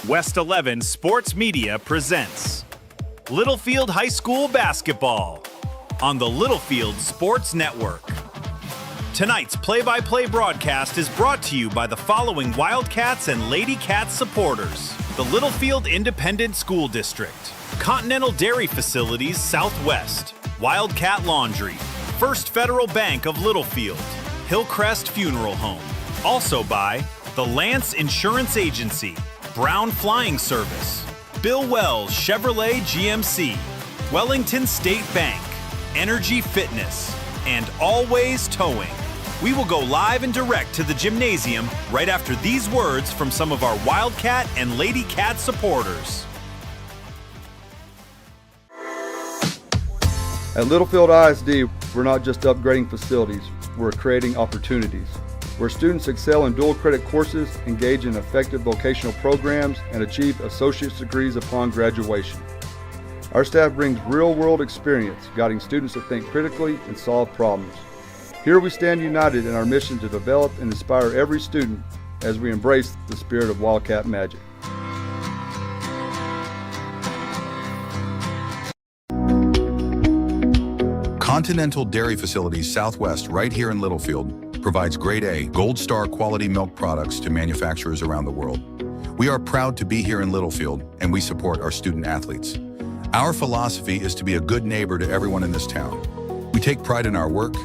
West 11 Sports Media presents Littlefield High School Basketball on the Littlefield Sports Network. Tonight's play-by-play broadcast is brought to you by the following Wildcats and Lady Cats supporters: the Littlefield Independent School District, Continental Dairy Facilities Southwest, Wildcat Laundry, First Federal Bank of Littlefield, Hillcrest Funeral Home. Also by the Lance Insurance Agency, Brown Flying Service, Bill Wells Chevrolet GMC, Wellington State Bank, Energy Fitness, and Always Towing. We will go live and direct to the gymnasium right after these words from some of our Wildcat and Lady Cat supporters. At Littlefield ISD, we're not just upgrading facilities, we're creating opportunities. Where students excel in dual credit courses, engage in effective vocational programs, and achieve associate's degrees upon graduation. Our staff brings real-world experience, guiding students to think critically and solve problems. Here we stand united in our mission to develop and inspire every student as we embrace the spirit of Wildcat magic. Continental Dairy Facilities Southwest, right here in Littlefield, provides grade A, gold star quality milk products to manufacturers around the world. We are proud to be here in Littlefield, and we support our student athletes. Our philosophy is to be a good neighbor to everyone in this town. We take pride in our work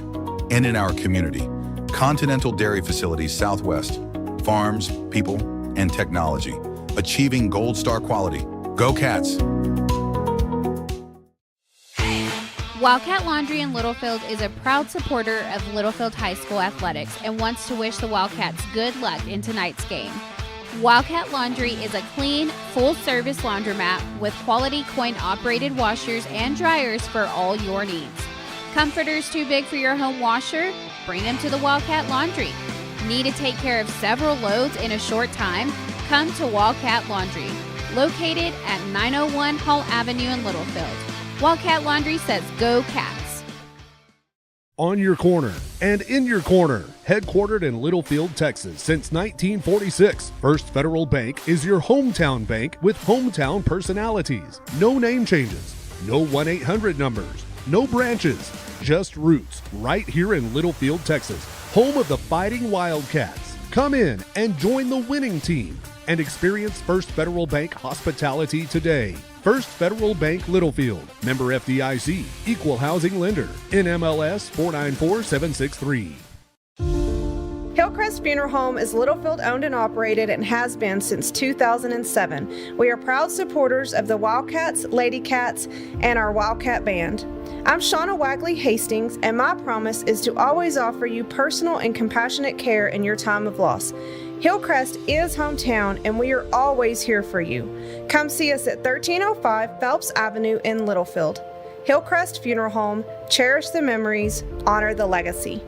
and in our community. Continental Dairy Facilities Southwest, farms, people, and technology, achieving gold star quality. Go Cats! Wildcat Laundry in Littlefield is a proud supporter of Littlefield High School athletics and wants to wish the Wildcats good luck in tonight's game. Wildcat Laundry is a clean, full-service laundromat with quality coin-operated washers and dryers for all your needs. Comforters too big for your home washer? Bring them to the Wildcat Laundry. Need to take care of several loads in a short time? Come to Wildcat Laundry, located at 901 Hall Avenue in Littlefield. Wildcat Laundry says go Cats. On your corner and in your corner, headquartered in Littlefield, Texas since 1946, First Federal Bank is your hometown bank with hometown personalities. No name changes, no 1-800 numbers, no branches, just roots right here in Littlefield, Texas, home of the Fighting Wildcats. Come in and join the winning team and experience First Federal Bank hospitality today. First Federal Bank Littlefield, member FDIC, equal housing lender, NMLS 494763. Hillcrest Funeral Home is Littlefield owned and operated and has been since 2007. We are proud supporters of the Wildcats, Lady Cats, and our Wildcat Band. I'm Shauna Wagley Hastings, and my promise is to always offer you personal and compassionate care in your time of loss. Hillcrest is hometown, and we are always here for you. Come see us at 1305 Phelps Avenue in Littlefield. Hillcrest Funeral Home, cherish the memories, honor the legacy.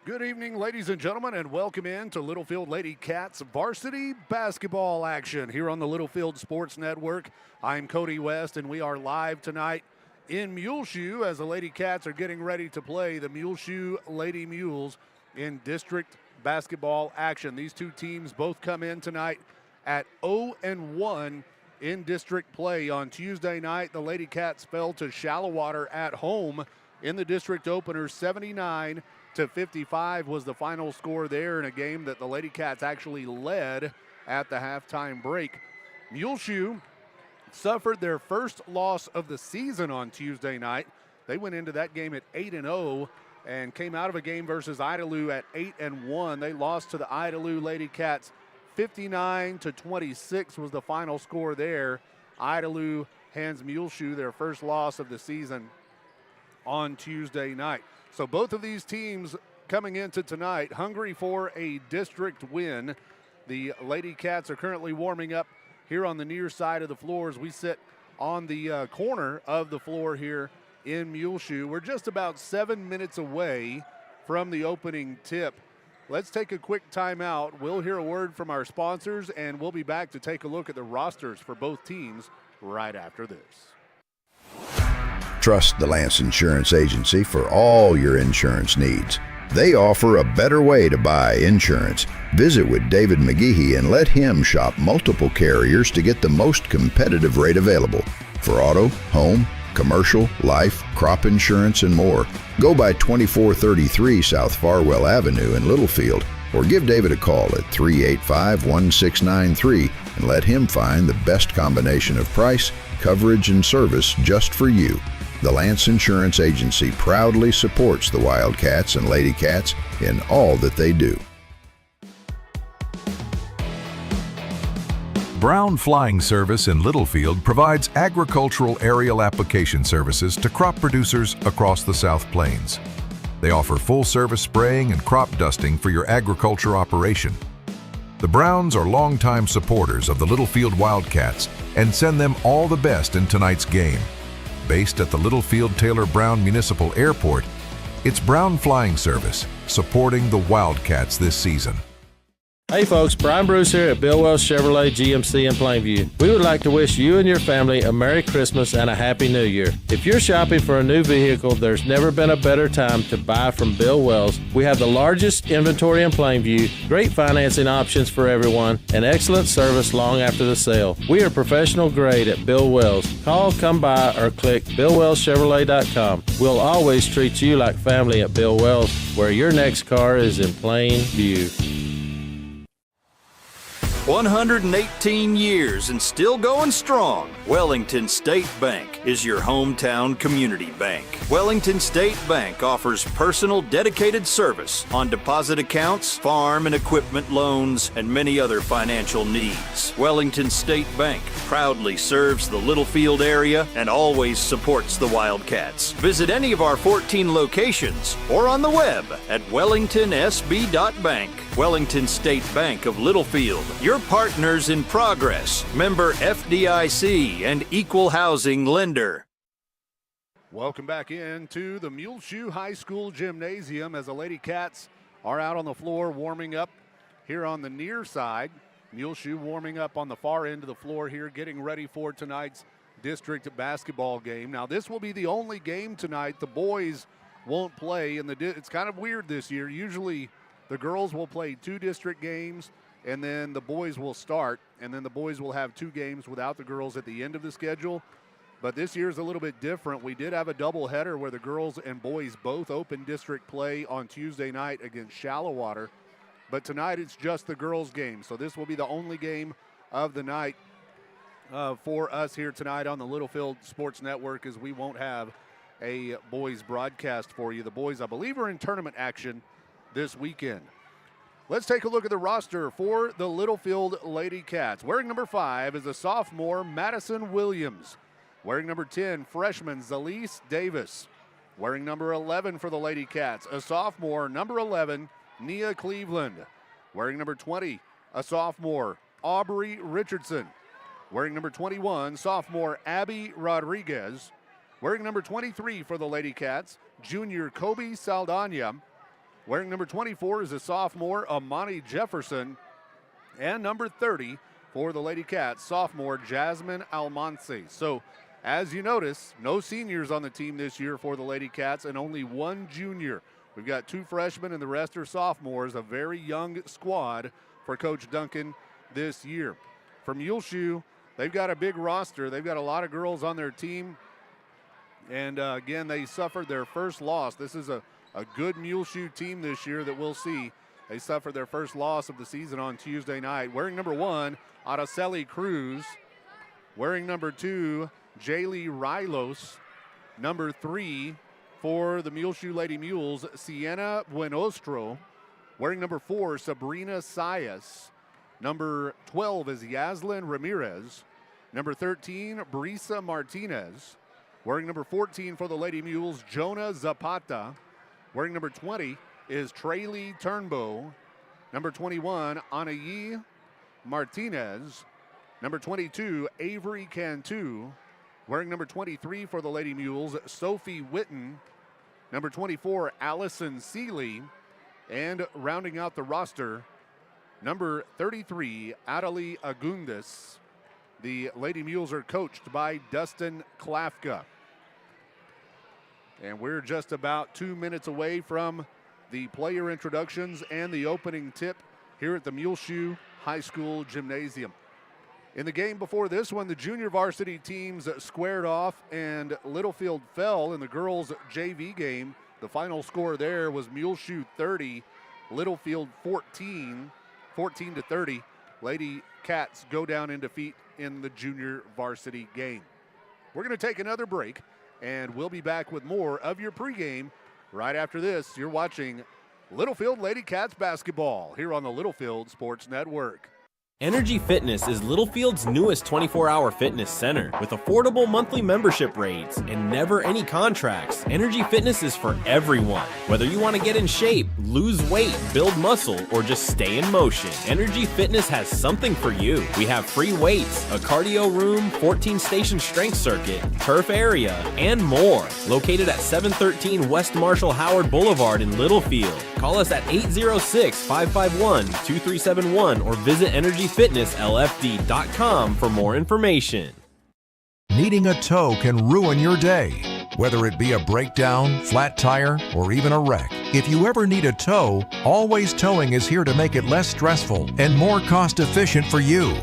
Good evening, ladies and gentlemen, and welcome in to Littlefield Lady Cats varsity basketball action here on the Littlefield Sports Network. I'm Cody West, and we are live tonight in Muleshoe as the Lady Cats are getting ready to play the Muleshoe Lady Mules in district basketball action. These two teams both come in tonight at 0-1 in district play. On Tuesday night, the Lady Cats fell to Shallowater at home in the district opener. 79-55 was the final score there in a game that the Lady Cats actually led at the halftime break. Muleshoe suffered their first loss of the season on Tuesday night. They went into that game at 8-0 and came out of a game versus Idalou at 8-1. They lost to the Idalou Lady Cats 59-26 was the final score there. Idalou hands Muleshoe their first loss of the season on Tuesday night. So both of these teams coming into tonight hungry for a district win. The Lady Cats are currently warming up here on the near side of the floor as we sit on the corner of the floor here in Muleshoe. We're just about 7 minutes away from the opening tip. Let's take a quick timeout. We'll hear a word from our sponsors, and we'll be back to take a look at the rosters for both teams right after this. Trust the Lance Insurance Agency for all your insurance needs. They offer a better way to buy insurance. Visit with David McGehee and let him shop multiple carriers to get the most competitive rate available. For auto, home, commercial, life, crop insurance, and more, go by 2433 South Farwell Avenue in Littlefield, or give David a call at 385-1693 and let him find the best combination of price, coverage, and service just for you. The Lance Insurance Agency proudly supports the Wildcats and Lady Cats in all that they do. Brown Flying Service in Littlefield provides agricultural aerial application services to crop producers across the South Plains. They offer full-service spraying and crop dusting for your agriculture operation. The Browns are longtime supporters of the Littlefield Wildcats and send them all the best in tonight's game. Based at the Littlefield Taylor Brown Municipal Airport, it's Brown Flying Service supporting the Wildcats this season. Hey folks, Brian Bruce here at Bill Wells Chevrolet GMC in Plainview. We would like to wish you and your family a Merry Christmas and a Happy New Year. If you're shopping for a new vehicle, there's never been a better time to buy from Bill Wells. We have the largest inventory in Plainview, great financing options for everyone, and excellent service long after the sale. We are professional grade at Bill Wells. Call, come by, or click BillWellsChevrolet.com. We'll always treat you like family at Bill Wells, where your next car is in plain view. 118 years and still going strong. Wellington State Bank is your hometown community bank. Wellington State Bank offers personal dedicated service on deposit accounts, farm and equipment loans, and many other financial needs. Wellington State Bank proudly serves the Littlefield area and always supports the Wildcats. Visit any of our 14 locations or on the web at wellingtonsb.bank. Wellington State Bank of Littlefield, your partners in progress, member FDIC and equal housing lender. Welcome back into the Muleshoe High School Gymnasium as the Lady Cats are out on the floor warming up here on the near side. Muleshoe warming up on the far end of the floor here, getting ready for tonight's district basketball game. Now, this will be the only game tonight the boys won't play. It's kind of weird this year. Usually the girls will play 2 district games, and then the boys will start, and then the boys will have 2 games without the girls at the end of the schedule. But this year is a little bit different. We did have a doubleheader where the girls and boys both opened district play on Tuesday night against Shallowater. But tonight it's just the girls' game. So this will be the only game of the night for us here tonight on the Littlefield Sports Network, as we won't have a boys broadcast for you. The boys, I believe, are in tournament action this weekend. Let's take a look at the roster for the Littlefield Lady Cats. Wearing number 5 is a sophomore, Madison Williams. Wearing number 10, freshman, Zalise Davis. Wearing number 11 for the Lady Cats, a sophomore, number 11, Nia Cleveland. Wearing number 20, a sophomore, Aubrey Richardson. Wearing number 21, sophomore, Abby Rodriguez. Wearing number 23 for the Lady Cats, junior, Kobe Saldana. Wearing number 24 is a sophomore, Amani Jefferson. And number 30 for the Lady Cats, sophomore, Jasmine Almanci. So, as you notice, no seniors on the team this year for the Lady Cats and only 1 junior. We've got 2 freshmen and the rest are sophomores, a very young squad for Coach Duncan this year. For Muleshoe, they've got a big roster. They've got a lot of girls on their team. And again, they suffered their first loss. This is a good Muleshoe team this year that we'll see. They suffered their first loss of the season on Tuesday night. Wearing number 1, Araceli Cruz. Wearing number 2, Jaylee Rylos. Number 3 for the Muleshoe Lady Mules, Sienna Buenostro. Wearing number 4, Sabrina Sayas. Number 12 is Yaslin Ramirez. Number 13, Brisa Martinez. Wearing number 14 for the Lady Mules, Jonah Zapata. Wearing number 20 is Traylee Turnbow. Number 21, Anayi Martinez. Number 22, Avery Cantu. Wearing number 23 for the Lady Mules, Sophie Witten. Number 24, Allison Seeley. And rounding out the roster, number 33, Adelie Agundis. The Lady Mules are coached by Dustin Klafka. And we're just about 2 minutes away from the player introductions and the opening tip here at the Muleshoe High School Gymnasium. In the game before this one, the junior varsity teams squared off and Littlefield fell in the girls' JV game. The final score there was Muleshoe 30, Littlefield 14 to 30. Lady Cats go down in defeat in the junior varsity game. We're going to take another break, and we'll be back with more of your pregame right after this. You're watching Littlefield Lady Cats basketball here on the Littlefield Sports Network. Energy Fitness is Littlefield's newest 24-hour fitness center with affordable monthly membership rates and never any contracts. Energy Fitness is for everyone. Whether you want to get in shape, lose weight, build muscle, or just stay in motion, Energy Fitness has something for you. We have free weights, a cardio room, 14-station strength circuit, turf area, and more. Located at 713 West Marshall Howard Boulevard in Littlefield. Call us at 806-551-2371 or visit EnergyFitnessLFD.com for more information. Needing a tow can ruin your day, whether it be a breakdown, flat tire, or even a wreck. If you ever need a tow, Always Towing is here to make it less stressful and more cost-efficient for you.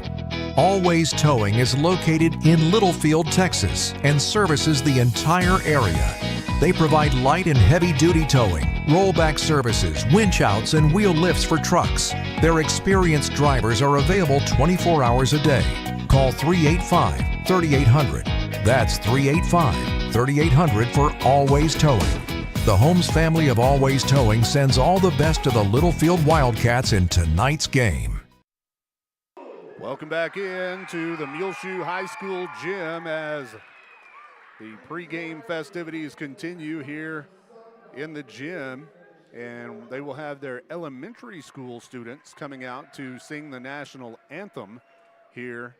Always Towing is located in Littlefield, Texas, and services the entire area. They provide light and heavy-duty towing, rollback services, winch outs, and wheel lifts for trucks. Their experienced drivers are available 24 hours a day. Call 385-3800. That's 385-3800 for Always Towing. The Holmes family of Always Towing sends all the best to the Littlefield Wildcats in tonight's game. Welcome back into the Muleshoe High School gym as the pregame festivities continue here in the gym, and they will have their elementary school students coming out to sing the national anthem here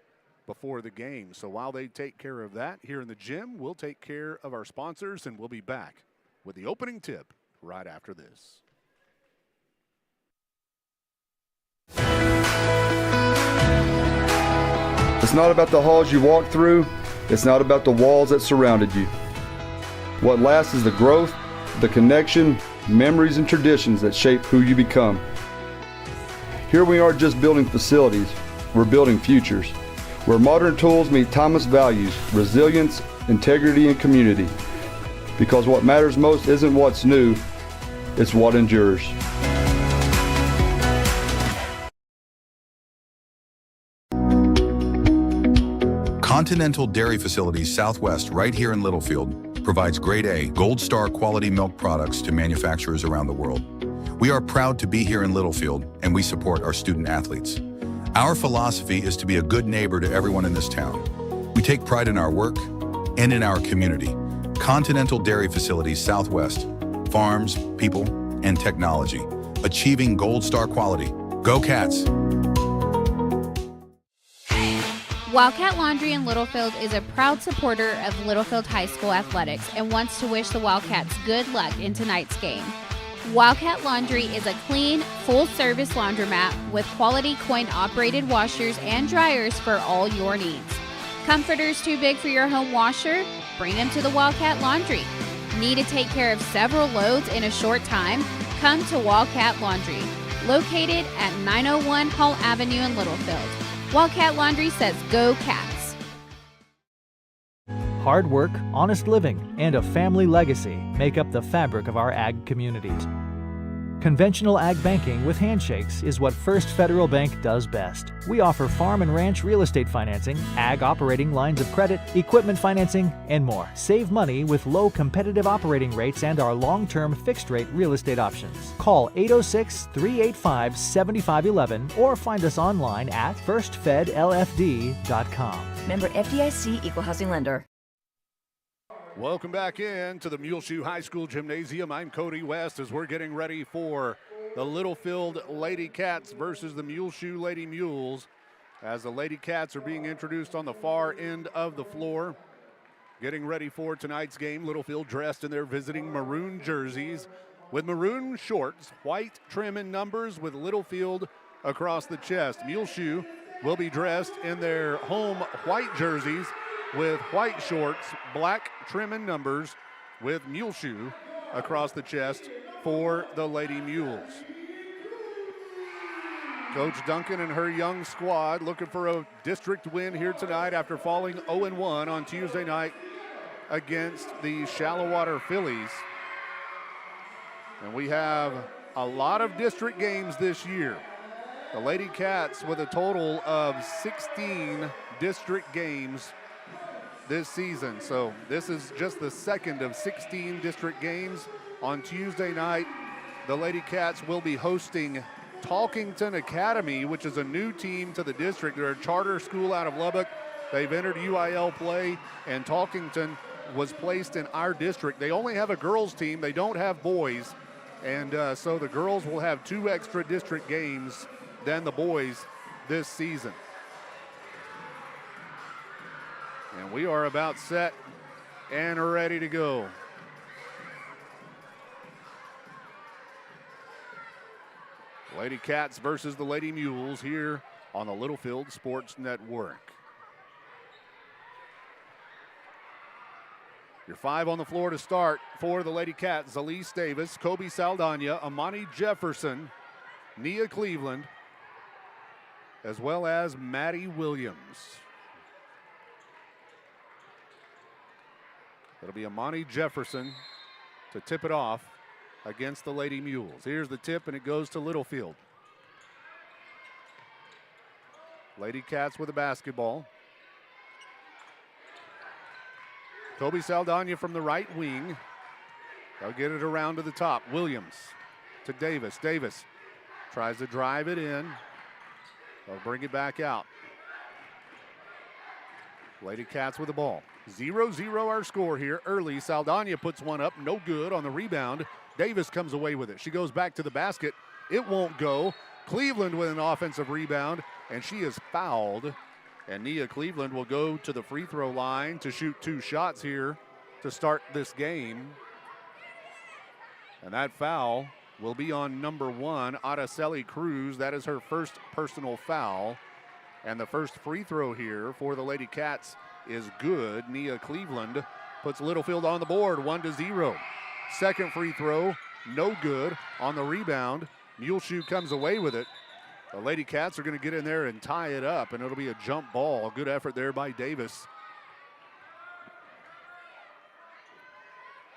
before the game. So while they take care of that here in the gym, we'll take care of our sponsors, and we'll be back with the opening tip right after this. It's not about the halls you walk through. It's not about the walls that surrounded you. What lasts is the growth, the connection, memories, and traditions that shape who you become. Here we aren't just building facilities, we're building futures, where modern tools meet timeless values, resilience, integrity, and community. Because what matters most isn't what's new, it's what endures. Continental Dairy Facilities Southwest, right here in Littlefield, provides grade A, Gold Star quality milk products to manufacturers around the world. We are proud to be here in Littlefield, and we support our student athletes. Our philosophy is to be a good neighbor to everyone in this town. We take pride in our work and in our community. Continental Dairy Facilities Southwest, farms, people, and technology, achieving Gold Star quality. Go Cats! Wildcat Laundry in Littlefield is a proud supporter of Littlefield High School athletics and wants to wish the Wildcats good luck in tonight's game. Wildcat Laundry is a clean, full-service laundromat with quality coin-operated washers and dryers for all your needs. Comforters too big for your home washer? Bring them to the Wildcat Laundry. Need to take care of several loads in a short time? Come to Wildcat Laundry, located at 901 Hall Avenue in Littlefield. Wildcat Laundry says go Cats. Hard work, honest living, and a family legacy make up the fabric of our ag communities. Conventional ag banking with handshakes is what First Federal Bank does best. We offer farm and ranch real estate financing, ag operating lines of credit, equipment financing, and more. Save money with low competitive operating rates and our long-term fixed-rate real estate options. Call 806-385-7511 or find us online at firstfedlfd.com. Member FDIC Equal Housing Lender. Welcome back in to the Muleshoe High School Gymnasium. I'm Cody West as we're getting ready for the Littlefield Lady Cats versus the Muleshoe Lady Mules, as the Lady Cats are being introduced on the far end of the floor. Getting ready for tonight's game, Littlefield dressed in their visiting maroon jerseys with maroon shorts, white trim and numbers with Littlefield across the chest. Muleshoe will be dressed in their home white jerseys with white shorts, black trim and numbers with Muleshoe across the chest for the Lady Mules. Coach Duncan and her young squad looking for a district win here tonight after falling 0-1 on Tuesday night against the Shallow-Water Phillies. And we have a lot of district games this year. The Lady Cats with a total of 16 district games this season. So this is just the second of 16 district games. On Tuesday night, the Lady Cats will be hosting Talkington Academy, which is a new team to the district. They're a charter school out of Lubbock. They've entered UIL play, and Talkington was placed in our district. They only have a girls team. They don't have boys. And so the girls will have 2 extra district games than the boys this season. And we are about set and are ready to go. Lady Cats versus the Lady Mules here on the Littlefield Sports Network. Your 5 on the floor to start for the Lady Cats: Zalise Davis, Kobe Saldana, Amani Jefferson, Nia Cleveland, as well as Maddie Williams. It'll be Amani Jefferson to tip it off against the Lady Mules. Here's the tip, and it goes to Littlefield. Lady Cats with the basketball. Kobe Saldana from the right wing. They'll get it around to the top. Williams to Davis. Davis tries to drive it in. They'll bring it back out. Lady Cats with the ball. 0-0 our score here early. Saldana puts one up, no good on the rebound. Davis comes away with it. She goes back to the basket. It won't go. Cleveland with an offensive rebound, and she is fouled. And Nia Cleveland will go to the free throw line to shoot 2 shots here to start this game. And that foul will be on number 1, Araceli Cruz. That is her first personal foul. And the first free throw here for the Lady Cats is good. Nia Cleveland puts Littlefield on the board, 1-0. Second free throw, no good. On the rebound, Muleshoe comes away with it. The Lady Cats are going to get in there and tie it up, and it'll be a jump ball. Good effort there by Davis.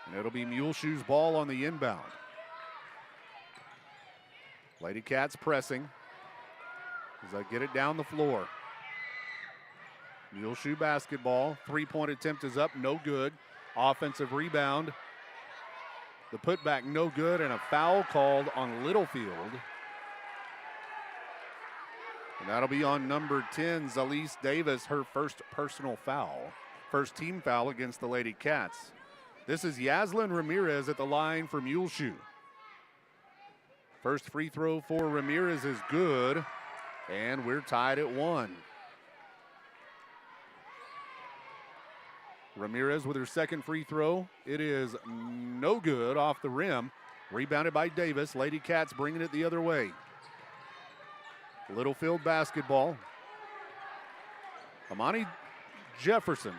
And it'll be Muleshoe's ball on the inbound. Lady Cats pressing as they get it down the floor. Muleshoe basketball. 3-point attempt is up, no good. Offensive rebound. The putback, no good, and a foul called on Littlefield. And that'll be on number 10, Zalise Davis, her first personal foul. First team foul against the Lady Cats. This is Yaslin Ramirez at the line for Muleshoe. First free throw for Ramirez is good, and we're tied at 1. Ramirez with her second free throw. It is no good, off the rim. Rebounded by Davis. Lady Cats bringing it the other way. Littlefield basketball. Amani Jefferson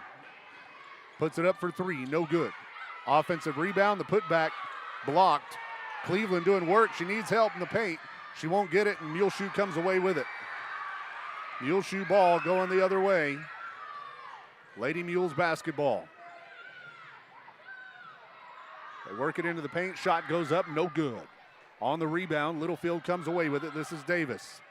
puts it up for 3, no good. Offensive rebound, the putback blocked. Cleveland doing work. She needs help in the paint. She won't get it, and Muleshoe comes away with it. Muleshoe ball going the other way. Lady Mules basketball. They work it into the paint. Shot goes up, no good. On the rebound, Littlefield comes away with it. This is Davis.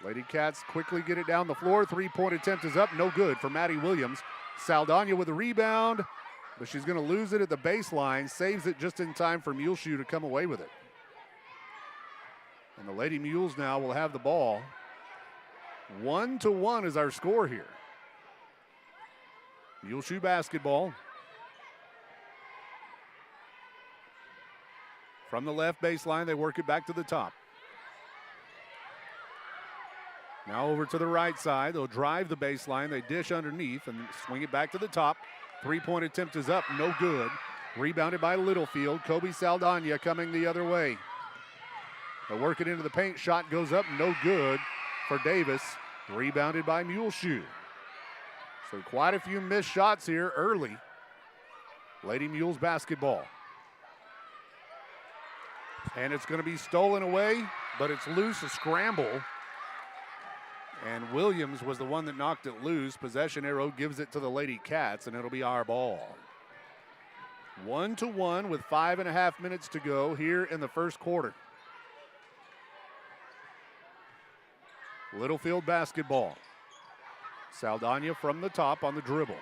Lady Cats quickly get it down the floor. 3-point attempt is up, no good for Maddie Williams. Saldana with the rebound, but she's going to lose it at the baseline. Saves it just in time for Muleshoe to come away with it. And the Lady Mules now will have the ball. 1-1 is our score here. Muleshoe basketball. From the left baseline, they work it back to the top. Now over to the right side. They'll drive the baseline. They dish underneath and swing it back to the top. 3-point attempt is up, no good. Rebounded by Littlefield. Kobe Saldana coming the other way. They work it into the paint. Shot goes up, no good for Davis. Rebounded by Muleshoe. So quite a few missed shots here early. Lady Mules basketball. And it's going to be stolen away, but it's loose, a scramble. And Williams was the one that knocked it loose. Possession arrow gives it to the Lady Cats, and it'll be our ball. 1-1 with 5.5 minutes to go here in the first quarter. Littlefield basketball. Saldana from the top on the dribble.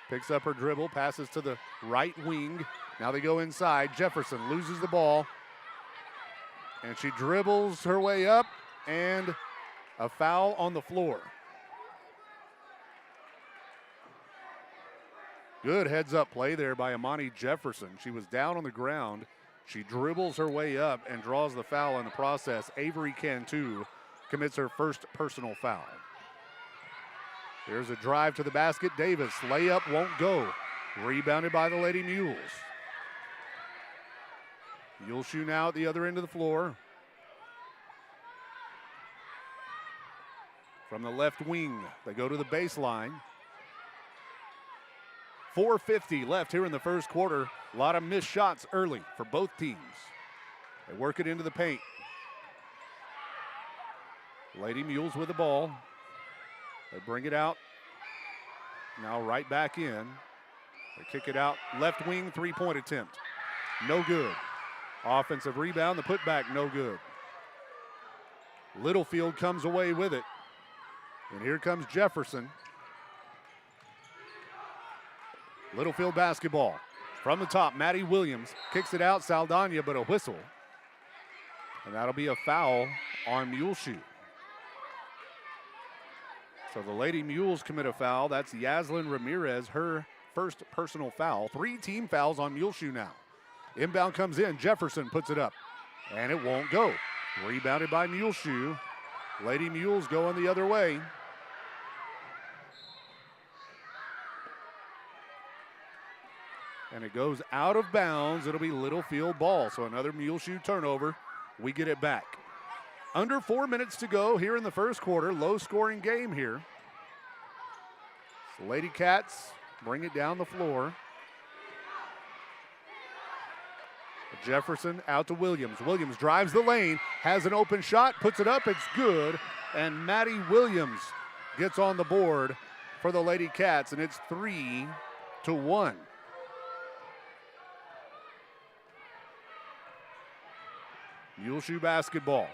Picks up her dribble, passes to the right wing. Now they go inside. Jefferson loses the ball. And she dribbles her way up, and a foul on the floor. Good heads-up play there by Amani Jefferson. She was down on the ground. She dribbles her way up and draws the foul in the process. Avery Cantu commits her first personal foul. Here's a drive to the basket. Davis, layup won't go. Rebounded by the Lady Mules. Muleshoe now at the other end of the floor. From the left wing, they go to the baseline. 4:50 left here in the first quarter. A lot of missed shots early for both teams. They work it into the paint. Lady Mules with the ball. They bring it out. Now right back in. They kick it out. Left wing, three-point attempt. No good. Offensive rebound, the putback, no good. Littlefield comes away with it. And here comes Jefferson. Littlefield basketball. From the top, Maddie Williams kicks it out. Saldana, but a whistle. And that'll be a foul on Muleshoe. So the Lady Mules commit a foul. That's Yaslin Ramirez, her first personal foul. 3 team fouls on Muleshoe now. Inbound comes in. Jefferson puts it up. And it won't go. Rebounded by Muleshoe. Lady Mules going the other way. And it goes out of bounds. It'll be Littlefield ball. So another Muleshoe turnover. We get it back. Under 4 minutes to go here in the first quarter. Low scoring game here. So Lady Cats bring it down the floor. Jefferson out to Williams. Williams drives the lane, has an open shot, puts it up, it's good. And Maddie Williams gets on the board for the Lady Cats, and it's 3-1. Muleshoe basketball.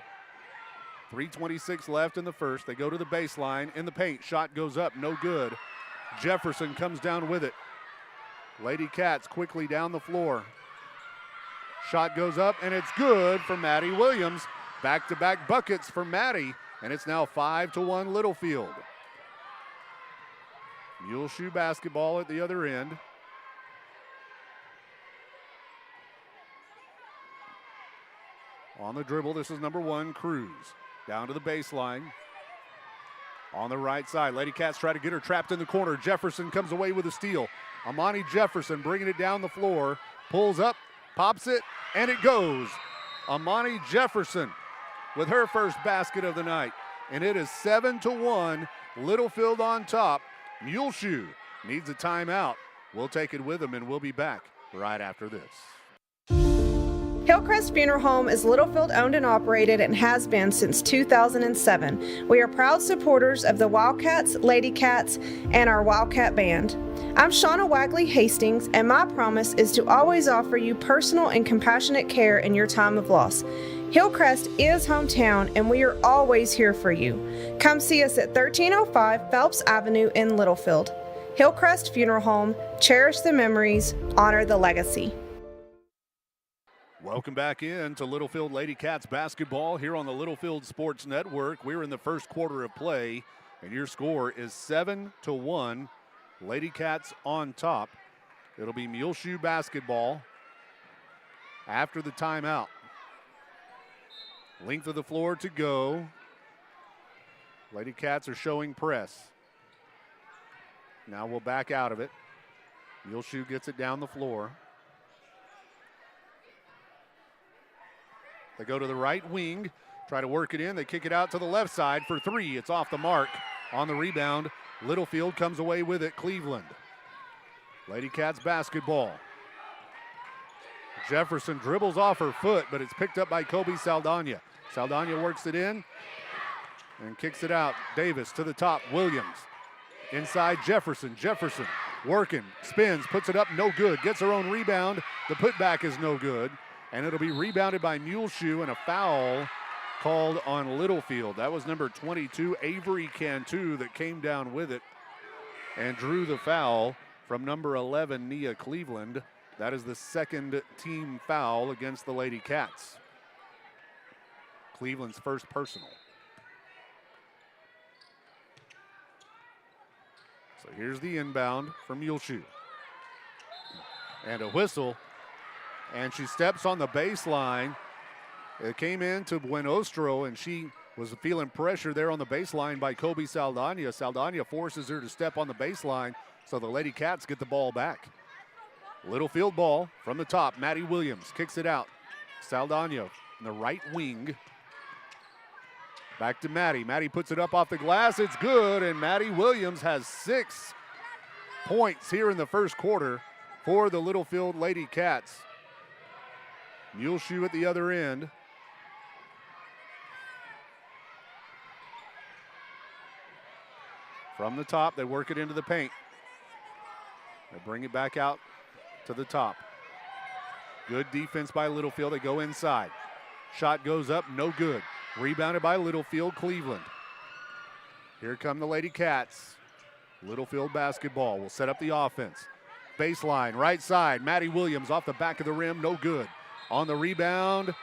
3:26 left in the first. They go to the baseline in the paint. Shot goes up, no good. Jefferson comes down with it. Lady Cats quickly down the floor. Shot goes up, and it's good for Maddie Williams. Back-to-back buckets for Maddie, and it's now 5-1 Littlefield. Muleshoe basketball at the other end. On the dribble, this is number 1, Cruz. Down to the baseline. On the right side, Lady Cats try to get her trapped in the corner. Jefferson comes away with a steal. Amani Jefferson bringing it down the floor. Pulls up, pops it, and it goes. Amani Jefferson with her first basket of the night. And it is 7-1, Littlefield on top. Muleshoe needs a timeout. We'll take it with them, and we'll be back right after this. Hillcrest Funeral Home is Littlefield owned and operated and has been since 2007. We are proud supporters of the Wildcats, Lady Cats, and our Wildcat Band. I'm Shauna Wagley Hastings, and my promise is to always offer you personal and compassionate care in your time of loss. Hillcrest is hometown, and we are always here for you. Come see us at 1305 Phelps Avenue in Littlefield. Hillcrest Funeral Home, cherish the memories, honor the legacy. Welcome back in to Littlefield Lady Cats basketball here on the Littlefield Sports Network. We're in the first quarter of play, and your score is 7-1. Lady Cats on top. It'll be Muleshoe basketball after the timeout. Length of the floor to go. Lady Cats are showing press. Now we'll back out of it. Muleshoe gets it down the floor. They go to the right wing, try to work it in. They kick it out to the left side for 3. It's off the mark. On the rebound, Littlefield comes away with it. Cleveland. Lady Cats basketball. Jefferson dribbles off her foot, but it's picked up by Kobe Saldana. Saldana works it in and kicks it out. Davis to the top, Williams. Inside Jefferson. Jefferson working, spins, puts it up, no good. Gets her own rebound. The putback is no good. And it'll be rebounded by Muleshoe, and a foul called on Littlefield. That was number 22, Avery Cantu, that came down with it and drew the foul from number 11, Nia Cleveland. That is the second team foul against the Lady Cats. Cleveland's first personal. So here's the inbound from Muleshoe. And a whistle. And she steps on the baseline. It came into Buenostro, and she was feeling pressure there on the baseline by Kobe Saldana. Saldana forces her to step on the baseline, so the Lady Cats get the ball back. Littlefield ball from the top. Maddie Williams kicks it out. Saldana in the right wing. Back to Maddie. Maddie puts it up off the glass. It's good, and Maddie Williams has 6 points here in the first quarter for the Littlefield Lady Cats. Muleshoe at the other end. From the top, they work it into the paint. They bring it back out to the top. Good defense by Littlefield. They go inside. Shot goes up, no good. Rebounded by Littlefield, Cleveland. Here come the Lady Cats. Littlefield basketball will set up the offense. Baseline, right side. Maddie Williams off the back of the rim, no good. On the rebound,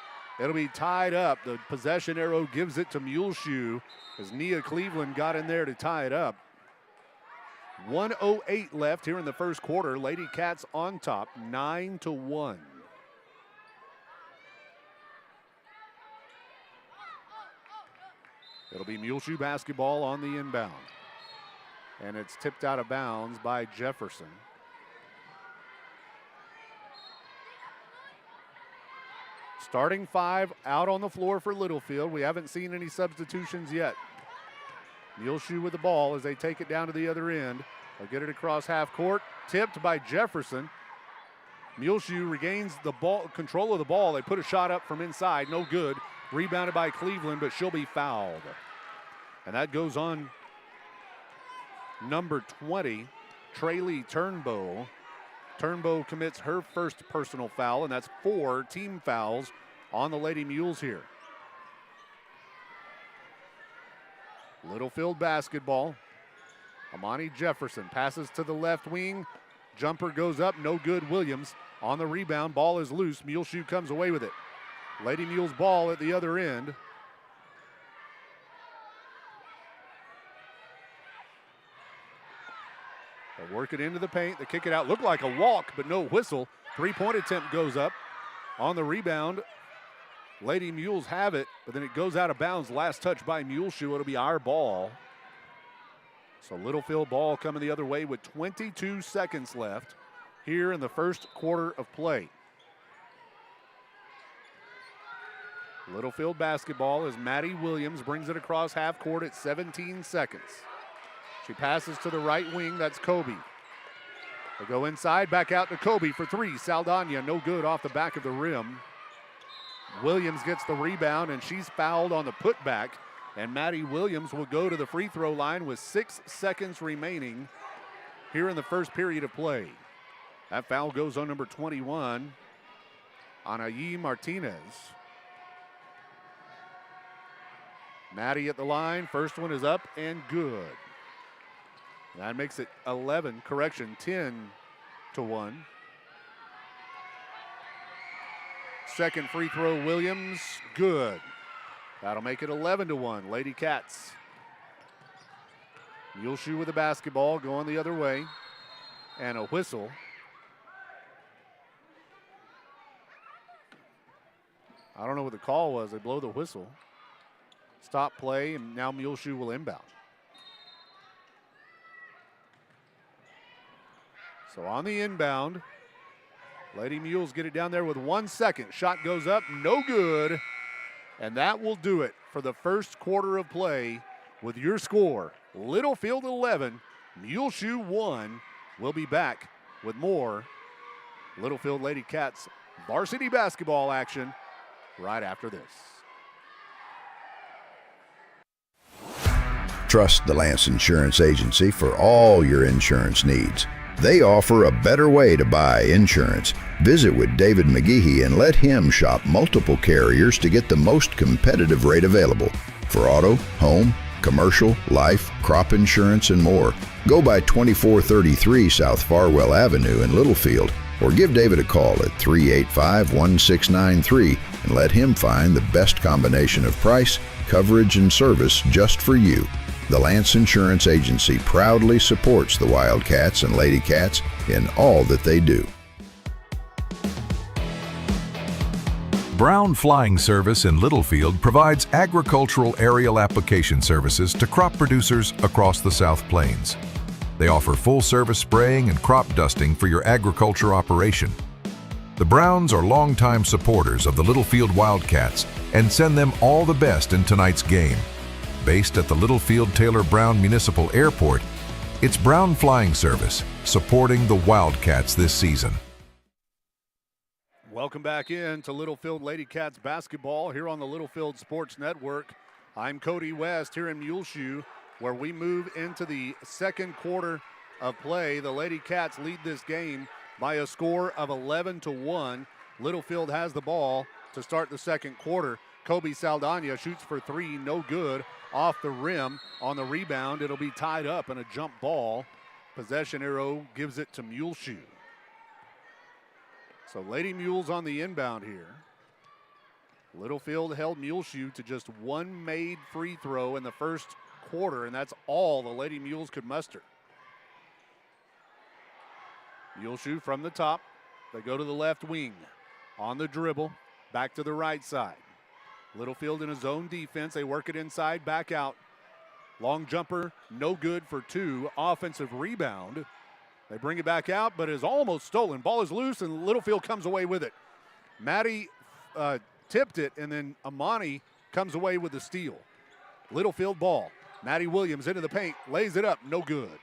it'll be tied up. The possession arrow gives it to Muleshoe as Nia Cleveland got in there to tie it up. 1:08 left here in the first quarter. Lady Cats on top, 9-1. It'll be Muleshoe basketball on the inbound. And it's tipped out of bounds by Jefferson. Starting 5 out on the floor for Littlefield. We haven't seen any substitutions yet. Muleshoe with the ball as they take it down to the other end. They'll get it across half court. Tipped by Jefferson. Muleshoe regains the ball, control of the ball. They put a shot up from inside, no good. Rebounded by Cleveland, but she'll be fouled. And that goes on number 20, Traylee Turnbow. Turnbow commits her first personal foul, and that's 4 team fouls on the Lady Mules here. Littlefield basketball. Amani Jefferson passes to the left wing. Jumper goes up, no good. Williams on the rebound. Ball is loose. Muleshoe comes away with it. Lady Mules ball at the other end. They work it into the paint. They kick it out. Looked like a walk, but no whistle. 3-point attempt goes up. On the rebound, Lady Mules have it, but then it goes out of bounds. Last touch by Muleshoe. It'll be our ball. So Littlefield ball coming the other way with 22 seconds left here in the first quarter of play. Littlefield basketball as Maddie Williams brings it across half court at 17 seconds. She passes to the right wing. That's Kobe. They go inside, back out to Kobe for 3. Saldana, no good off the back of the rim. Williams gets the rebound, and she's fouled on the putback. And Maddie Williams will go to the free throw line with 6 seconds remaining here in the first period of play. That foul goes on number 21, Anayi Martinez. Maddie at the line. First one is up and good. That makes it 10-1. Second free throw, Williams, good. That'll make it 11-1. Lady Cats. Muleshoe with the basketball going the other way. And a whistle. I don't know what the call was. They blow the whistle. Stop play, and now Muleshoe will inbound. So on the inbound, Lady Mules get it down there with 1 second. Shot goes up, no good. And that will do it for the first quarter of play with your score. Littlefield 11, Muleshoe 1. We'll be back with more Littlefield Lady Cats varsity basketball action right after this. Trust the Lance Insurance Agency for all your insurance needs. They offer a better way to buy insurance. Visit with David McGehee and let him shop multiple carriers to get the most competitive rate available for auto, home, commercial, life, crop insurance, and more. Go by 2433 South Farwell Avenue in Littlefield or give David a call at 385-1693 and let him find the best combination of price, coverage, and service just for you. The Lance Insurance Agency proudly supports the Wildcats and Lady Cats in all that they do. Brown Flying Service in Littlefield provides agricultural aerial application services to crop producers across the South Plains. They offer full-service spraying and crop dusting for your agriculture operation. The Browns are longtime supporters of the Littlefield Wildcats and send them all the best in tonight's game. Based at the Littlefield Taylor Brown Municipal Airport, it's Brown Flying Service supporting the Wildcats this season. Welcome back in to Littlefield Lady Cats basketball here on the Littlefield Sports Network. I'm Cody West here in Muleshoe, where we move into the second quarter of play. The Lady Cats lead this game by a score of 11-1. Littlefield has the ball to start the second quarter. Kobe Saldana shoots for three, no good. Off the rim on the rebound. It'll be tied up in a jump ball. Possession arrow gives it to Muleshoe. So Lady Mules on the inbound here. Littlefield held Muleshoe to just one made free throw in the first quarter, and that's all the Lady Mules could muster. Muleshoe from the top. They go to the left wing. On the dribble, back to the right side. Littlefield in a zone defense. They work it inside, back out. Long jumper, no good for two. Offensive rebound. They bring it back out, but is almost stolen. Ball is loose, and Littlefield comes away with it. Maddie tipped it, and then Amani comes away with the steal. Littlefield ball. Maddie Williams into the paint, lays it up, no good.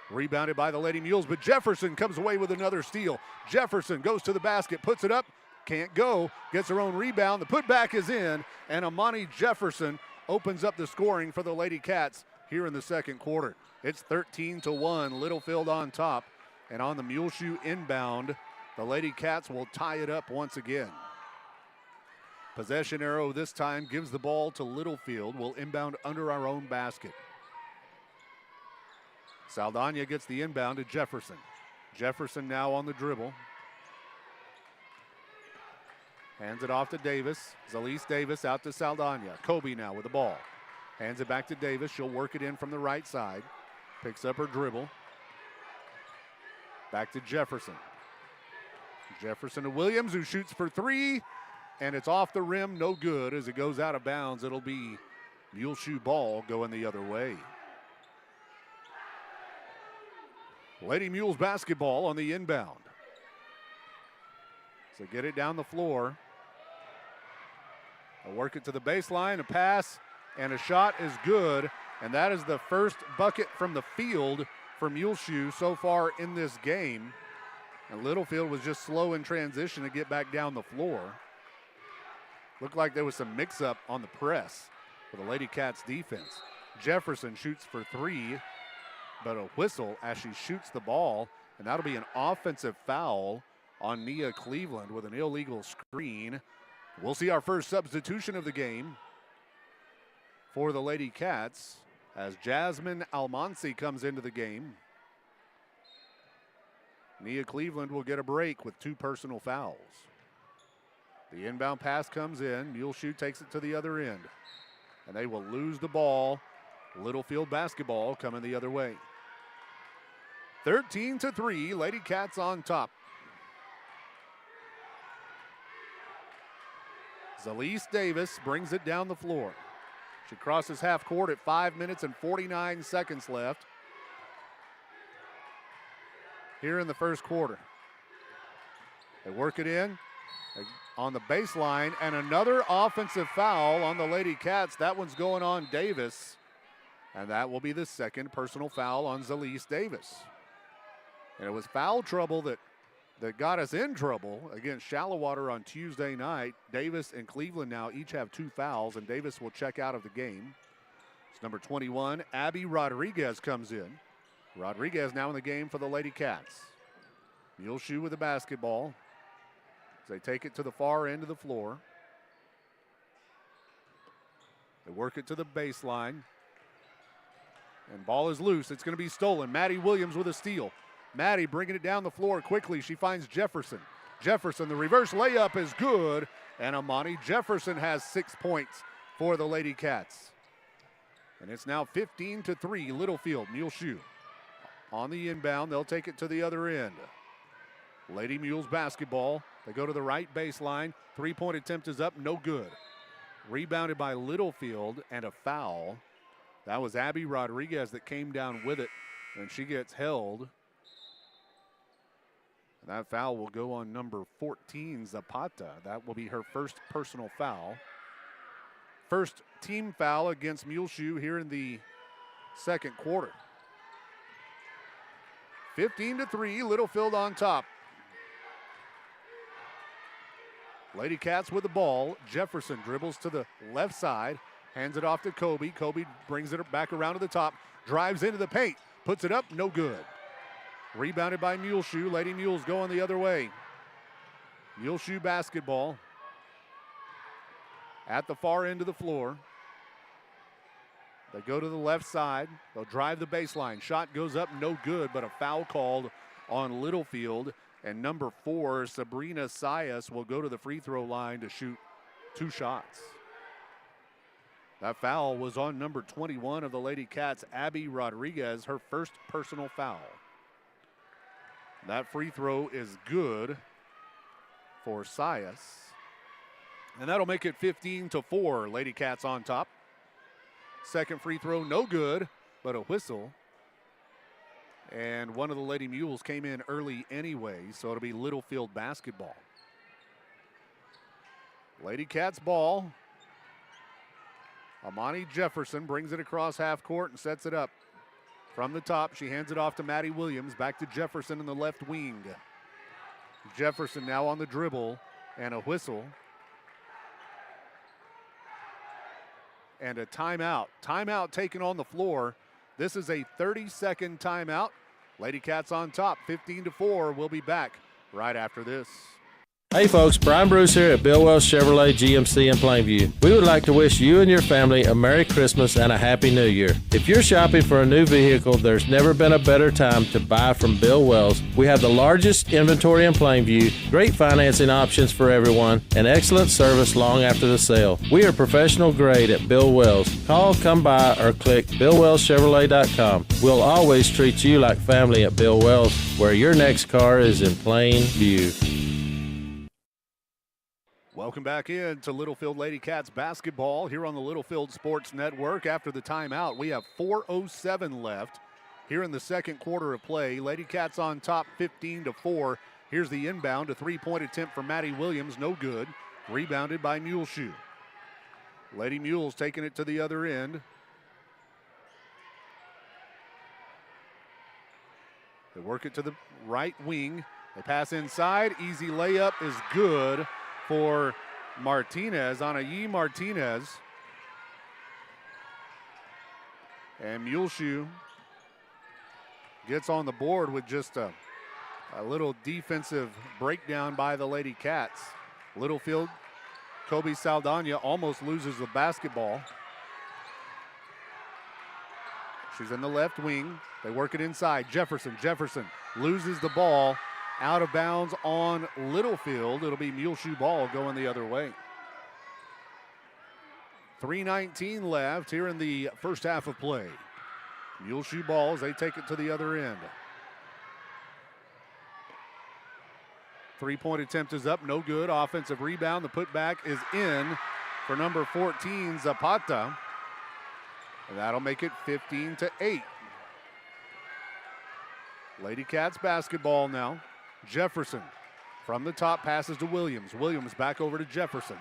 Rebounded by the Lady Mules, but Jefferson comes away with another steal. Jefferson goes to the basket, puts it up, can't go, gets her own rebound. The putback is in, and Amani Jefferson opens up the scoring for the Lady Cats here in the second quarter. It's 13-1, Littlefield on top, and on the Muleshoe inbound, the Lady Cats will tie it up once again. Possession arrow this time gives the ball to Littlefield. We'll inbound under our own basket. Saldana gets the inbound to Jefferson. Jefferson now on the dribble. Hands it off to Davis. Zalise Davis out to Saldana. Kobe now with the ball. Hands it back to Davis. She'll work it in from the right side. Picks up her dribble. Back to Jefferson. Jefferson to Williams, who shoots for three. And it's off the rim, no good. As it goes out of bounds, it'll be Muleshoe ball going the other way. Lady Mules basketball on the inbound. So get it down the floor. They'll work it to the baseline, a pass, and a shot is good. And that is the first bucket from the field for Muleshoe so far in this game. And Littlefield was just slow in transition to get back down the floor. Looked like there was some mix-up on the press for the Lady Cats defense. Jefferson shoots for three, but a whistle as she shoots the ball, and that'll be an offensive foul on Nia Cleveland with an illegal screen. We'll see our first substitution of the game for the Lady Cats as Jasmine Almansi comes into the game. Nia Cleveland will get a break with two personal fouls. The inbound pass comes in. Muleshoe takes it to the other end. And they will lose the ball. Littlefield basketball coming the other way. 13-3, Lady Cats on top. Zalise Davis brings it down the floor. She crosses half court at 5 minutes and 49 seconds left here in the first quarter. They work it in on the baseline, and another offensive foul on the Lady Cats. That one's going on Davis, and that will be the second personal foul on Zalise Davis. And it was foul trouble that got us in trouble against Shallowater on Tuesday night. Davis and Cleveland now each have 2 fouls, and Davis will check out of the game. It's number 21, Abby Rodriguez comes in. Rodriguez now in the game for the Lady Cats. Muleshoe with the basketball as they take it to the far end of the floor. They work it to the baseline. And ball is loose. It's going to be stolen. Maddie Williams with a steal. Maddie bringing it down the floor quickly. She finds Jefferson. Jefferson, the reverse layup is good. And Amani Jefferson has 6 points for the Lady Cats. And it's now 15-3, Littlefield, Muleshoe. On the inbound, they'll take it to the other end. Lady Mules basketball. They go to the right baseline. 3-point attempt is up, no good. Rebounded by Littlefield, and a foul. That was Abby Rodriguez that came down with it, and she gets held. And that foul will go on number 14, Zapata. That will be her first personal foul. First team foul against Muleshoe here in the second quarter. 15-3, Littlefield on top. Lady Cats with the ball. Jefferson dribbles to the left side, hands it off to Kobe. Kobe brings it back around to the top, drives into the paint, puts it up, no good. Rebounded by Muleshoe. Lady Mules going the other way. Muleshoe basketball at the far end of the floor. They go to the left side. They'll drive the baseline. Shot goes up, no good, but a foul called on Littlefield. And number 4, Sabrina Sias, will go to the free throw line to shoot 2 shots. That foul was on number 21 of the Lady Cats, Abby Rodriguez, her first personal foul. That free throw is good for Sias. And that'll make it 15-4, Lady Cats on top. Second free throw, no good, but a whistle. And one of the Lady Mules came in early anyway, so it'll be Littlefield basketball. Lady Cats ball. Amani Jefferson brings it across half court and sets it up. From the top, she hands it off to Maddie Williams, back to Jefferson in the left wing. Jefferson now on the dribble, and a whistle. And a timeout. Timeout taken on the floor. This is a 30-second timeout. Lady Cats on top, 15-4. We'll be back right after this. Hey folks, Brian Bruce here at Bill Wells Chevrolet GMC in Plainview. We would like to wish you and your family a Merry Christmas and a Happy New Year. If you're shopping for a new vehicle, there's never been a better time to buy from Bill Wells. We have the largest inventory in Plainview, great financing options for everyone, and excellent service long after the sale. We are professional grade at Bill Wells. Call, come by, or click BillWellsChevrolet.com. We'll always treat you like family at Bill Wells, where your next car is in plain view. Welcome back in to Littlefield Lady Cats basketball here on the Littlefield Sports Network. After the timeout, we have 4:07 left here in the second quarter of play. Lady Cats on top, 15-4. Here's the inbound, a 3-point attempt for Maddie Williams, no good. Rebounded by Muleshoe. Lady Mules taking it to the other end. They work it to the right wing. They pass inside. Easy layup is good for Martinez, Anayi Martinez. And Muleshoe gets on the board with just a little defensive breakdown by the Lady Cats. Littlefield, Kobe Saldana almost loses the basketball. She's in the left wing. They work it inside. Jefferson loses the ball. Out of bounds on Littlefield. It'll be Muleshoe ball going the other way. 3:19 left here in the first half of play. Muleshoe ball as they take it to the other end. 3-point attempt is up, no good. Offensive rebound. The putback is in for number 14, Zapata. And that'll make it 15-8. Lady Cats basketball now. Jefferson from the top passes to Williams. Williams back over to Jefferson.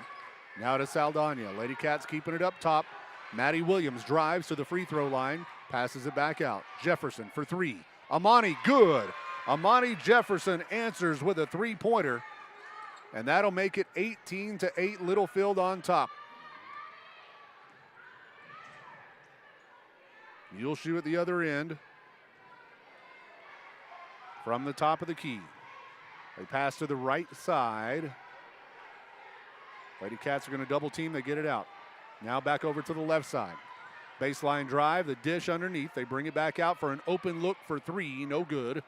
Now to Saldana. Lady Cats keeping it up top. Maddie Williams drives to the free throw line. Passes it back out. Jefferson for 3. Amani, good. Amani Jefferson answers with a three-pointer, and that'll make it 18-8 Littlefield on top. Muleshoe at the other end. From the top of the key. They pass to the right side. Lady Cats are going to double team. They get it out. Now back over to the left side. Baseline drive, the dish underneath. They bring it back out for an open look for three. No good.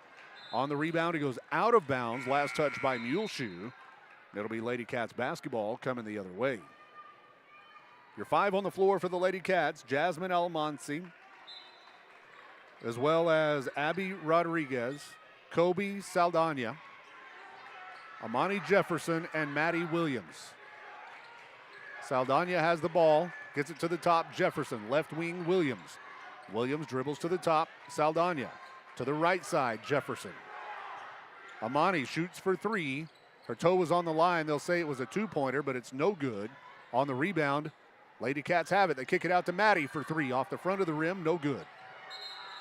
On the rebound, it goes out of bounds. Last touch by Muleshoe. It'll be Lady Cats basketball coming the other way. Your five on the floor for the Lady Cats. Jasmine Almansi, as well as Abby Rodriguez, Kobe Saldana, Amani Jefferson, and Maddie Williams. Saldana has the ball, gets it to the top. Jefferson, left wing, Williams. Williams dribbles to the top. Saldana to the right side, Jefferson. Amani shoots for three. Her toe was on the line. They'll say it was a two-pointer, but it's no good. On the rebound, Lady Cats have it. They kick it out to Maddie for three. Off the front of the rim, no good.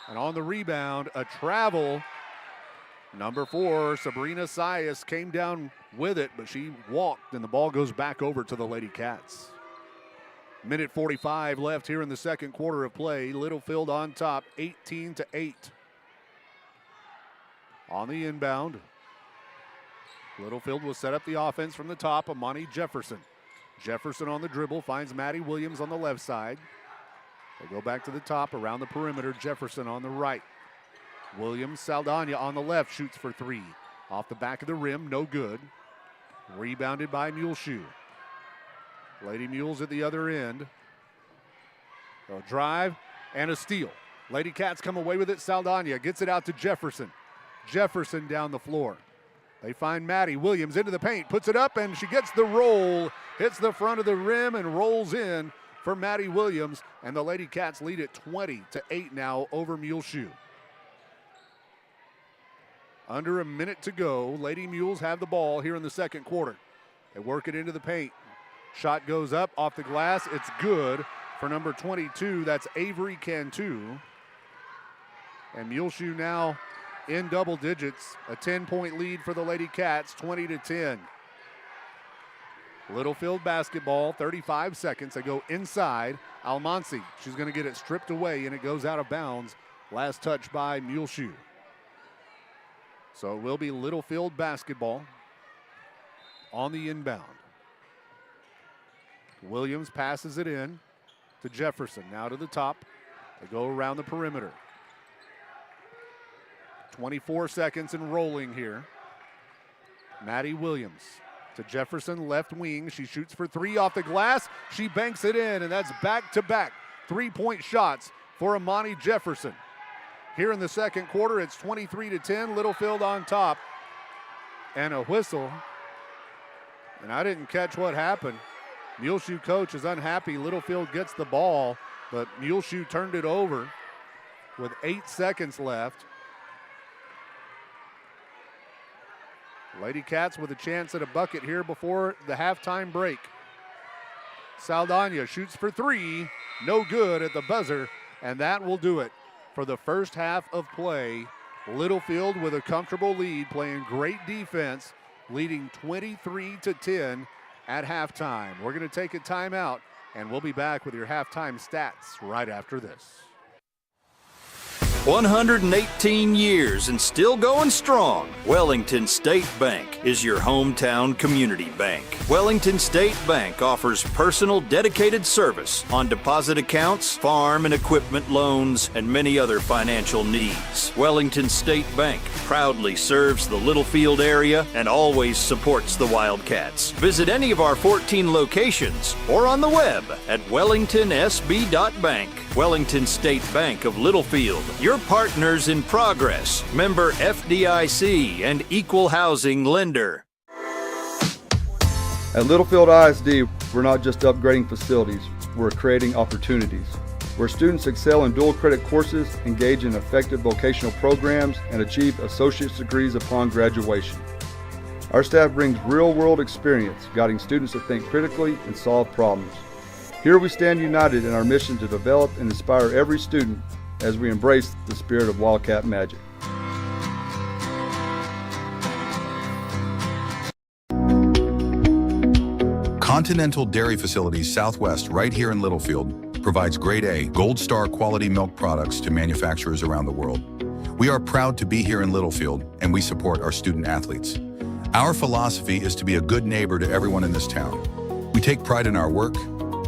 And on the rebound, a travel. Number 4, Sabrina Sias came down with it, but she walked, and the ball goes back over to the Lady Cats. Minute 45 left here in the second quarter of play. Littlefield on top, 18-8. On the inbound, Littlefield will set up the offense from the top. Amani Jefferson. Jefferson on the dribble, finds Maddie Williams on the left side. They go back to the top, around the perimeter. Jefferson on the right. Williams, Saldana on the left, shoots for three. Off the back of the rim, no good. Rebounded by Muleshoe. Lady Mules at the other end. A drive and a steal. Lady Cats come away with it. Saldana gets it out to Jefferson. Jefferson down the floor. They find Maddie Williams into the paint, puts it up, and she gets the roll. Hits the front of the rim and rolls in for Maddie Williams. And the Lady Cats lead it 20-8 now over Muleshoe. Under a minute to go. Lady Mules have the ball here in the second quarter. They work it into the paint. Shot goes up off the glass. It's good for number 22. That's Avery Cantu. And Muleshoe now in double digits. A 10-point lead for the Lady Cats, 20-10. Littlefield basketball, 35 seconds. They go inside. Almansi, she's going to get it stripped away, and it goes out of bounds. Last touch by Muleshoe. So it will be Littlefield basketball on the inbound. Williams passes it in to Jefferson. Now to the top. They go around the perimeter. 24 seconds and rolling here. Maddie Williams to Jefferson, left wing. She shoots for three off the glass. She banks it in, and that's back-to-back three-point shots for Amani Jefferson. Here in the second quarter, it's 23-10. Littlefield on top. And a whistle. And I didn't catch what happened. Muleshoe coach is unhappy. Littlefield gets the ball, but Muleshoe turned it over with 8 seconds left. Lady Cats with a chance at a bucket here before the halftime break. Saldana shoots for three. No good at the buzzer, and that will do it for the first half of play. Littlefield with a comfortable lead, playing great defense, leading 23-10 at halftime. We're going to take a timeout, and we'll be back with your halftime stats right after this. 118 years and still going strong. Wellington State Bank is your hometown community bank. Wellington State Bank offers personal dedicated service on deposit accounts, farm and equipment loans, and many other financial needs. Wellington State Bank proudly serves the Littlefield area and always supports the Wildcats. Visit any of our 14 locations or on the web at wellingtonsb.bank. Wellington State Bank of Littlefield, your partners in progress. Member FDIC and equal housing lender. At Littlefield ISD, we're not just upgrading facilities, we're creating opportunities. Where students excel in dual credit courses, engage in effective vocational programs, and achieve associate's degrees upon graduation. Our staff brings real-world experience, guiding students to think critically and solve problems. Here we stand united in our mission to develop and inspire every student as we embrace the spirit of Wildcat Magic. Continental Dairy Facilities Southwest, right here in Littlefield, provides grade A, Gold Star quality milk products to manufacturers around the world. We are proud to be here in Littlefield, and we support our student athletes. Our philosophy is to be a good neighbor to everyone in this town. We take pride in our work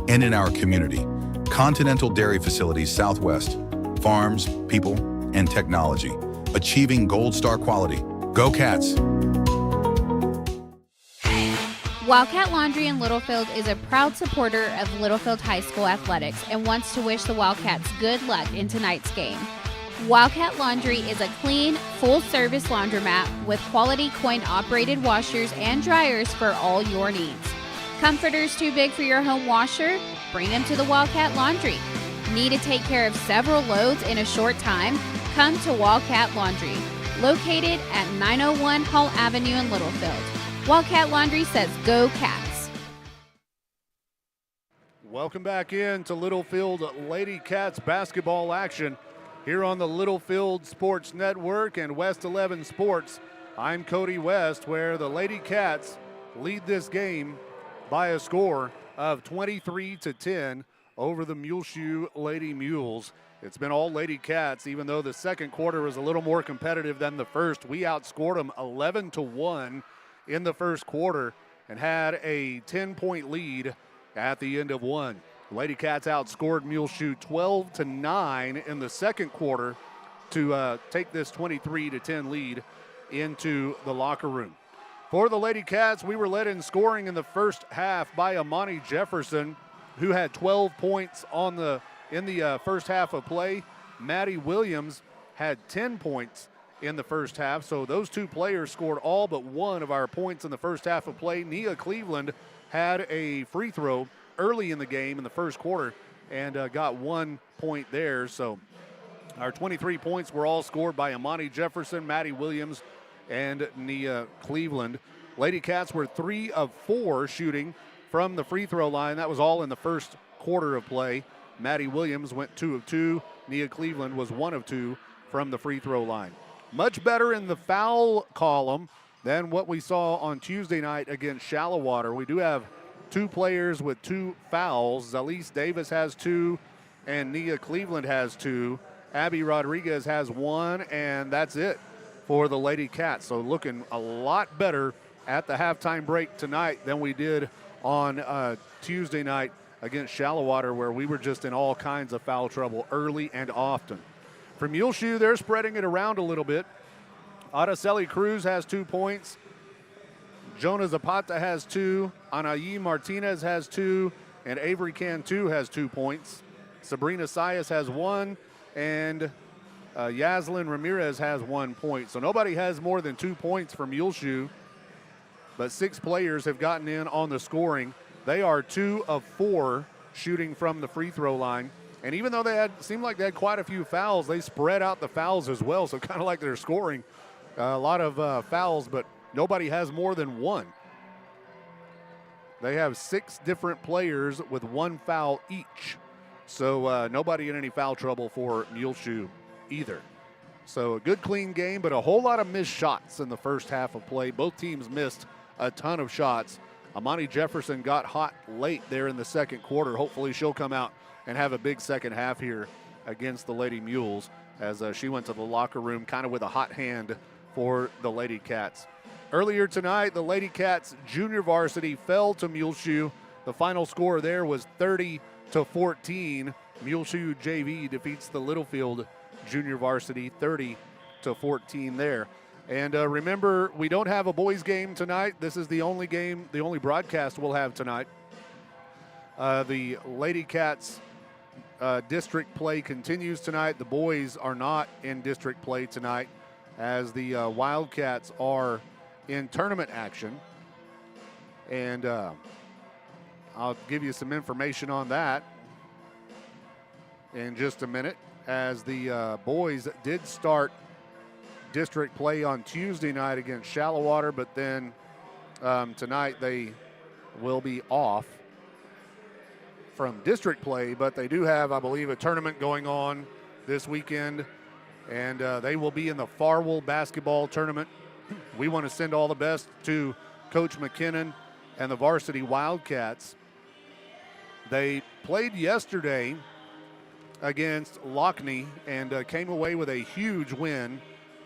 and in our community. Continental Dairy Facilities Southwest, farms, people, and technology, achieving Gold Star quality. Go Cats! Wildcat Laundry in Littlefield is a proud supporter of Littlefield High School athletics and wants to wish the Wildcats good luck in tonight's game. Wildcat Laundry is a clean, full-service laundromat with quality coin-operated washers and dryers for all your needs. Comforters too big for your home washer? Bring them to the Wildcat Laundry. Need to take care of several loads in a short time? Come to Wildcat Laundry, located at 901 Hall Avenue in Littlefield. Wildcat Laundry says go Cats. Welcome back in to Littlefield Lady Cats basketball action here on the Littlefield Sports Network and West 11 Sports. I'm Cody West, where the Lady Cats lead this game by a score of 23-10 over the Muleshoe Lady Mules. It's been all Lady Cats, even though the second quarter was a little more competitive than the first. We outscored them 11-1 in the first quarter and had a 10-point lead at the end of one. Lady Cats outscored Muleshoe 12-9 in the second quarter to take this 23-10 lead into the locker room. For the Lady Cats, we were led in scoring in the first half by Amani Jefferson, who had 12 points in the first half of play. Maddie Williams had 10 points in the first half, so those two players scored all but one of our points in the first half of play. Nia Cleveland had a free throw early in the game in the first quarter and got 1 point there. So our 23 points were all scored by Amani Jefferson, Maddie Williams, and Nia Cleveland. Lady Cats were 3 of 4 shooting from the free throw line. That was all in the first quarter of play. Maddie Williams went 2 of 2. Nia Cleveland was 1 of 2 from the free throw line. Much better in the foul column than what we saw on Tuesday night against Shallowater. We do have 2 players with 2 fouls. Zalise Davis has 2, and Nia Cleveland has 2. Abby Rodriguez has 1, and that's it for the Lady Cats. So looking a lot better at the halftime break tonight than we did on Tuesday night against Shallowater, where we were just in all kinds of foul trouble early and often. For Muleshoe, they're spreading it around a little bit. Araceli Cruz has 2 points. Jonah Zapata has 2. Anayi Martinez has 2. And Avery Cantu has 2 points. Sabrina Sayas has 1. And Yaslin Ramirez has 1 point. So nobody has more than 2 points for Muleshoe. But 6 players have gotten in on the scoring. They are 2 of 4 shooting from the free throw line. And even though seemed like they had quite a few fouls, they spread out the fouls as well. So kind of like they're scoring a lot of fouls, but nobody has more than 1. They have 6 different players with 1 foul each. So nobody in any foul trouble for Muleshoe either. So a good, clean game, but a whole lot of missed shots in the first half of play. Both teams missed a ton of shots. Amani Jefferson got hot late there in the second quarter. Hopefully she'll come out and have a big second half here against the Lady Mules as she went to the locker room kind of with a hot hand for the Lady Cats. Earlier tonight, the Lady Cats junior varsity fell to Muleshoe. The final score there was 30-14. Muleshoe JV defeats the Littlefield junior varsity 30-14 there. And remember, we don't have a boys game tonight. This is the only game, the only broadcast we'll have tonight. The Lady Cats district play continues tonight. The boys are not in district play tonight as the Wildcats are in tournament action. And I'll give you some information on that in just a minute, as the boys did start district play on Tuesday night against Shallowater, but then tonight they will be off from district play, but they do have, I believe, a tournament going on this weekend, and they will be in the Farwell basketball tournament. We want to send all the best to Coach McKinnon and the varsity Wildcats. They played yesterday against Lockney and came away with a huge win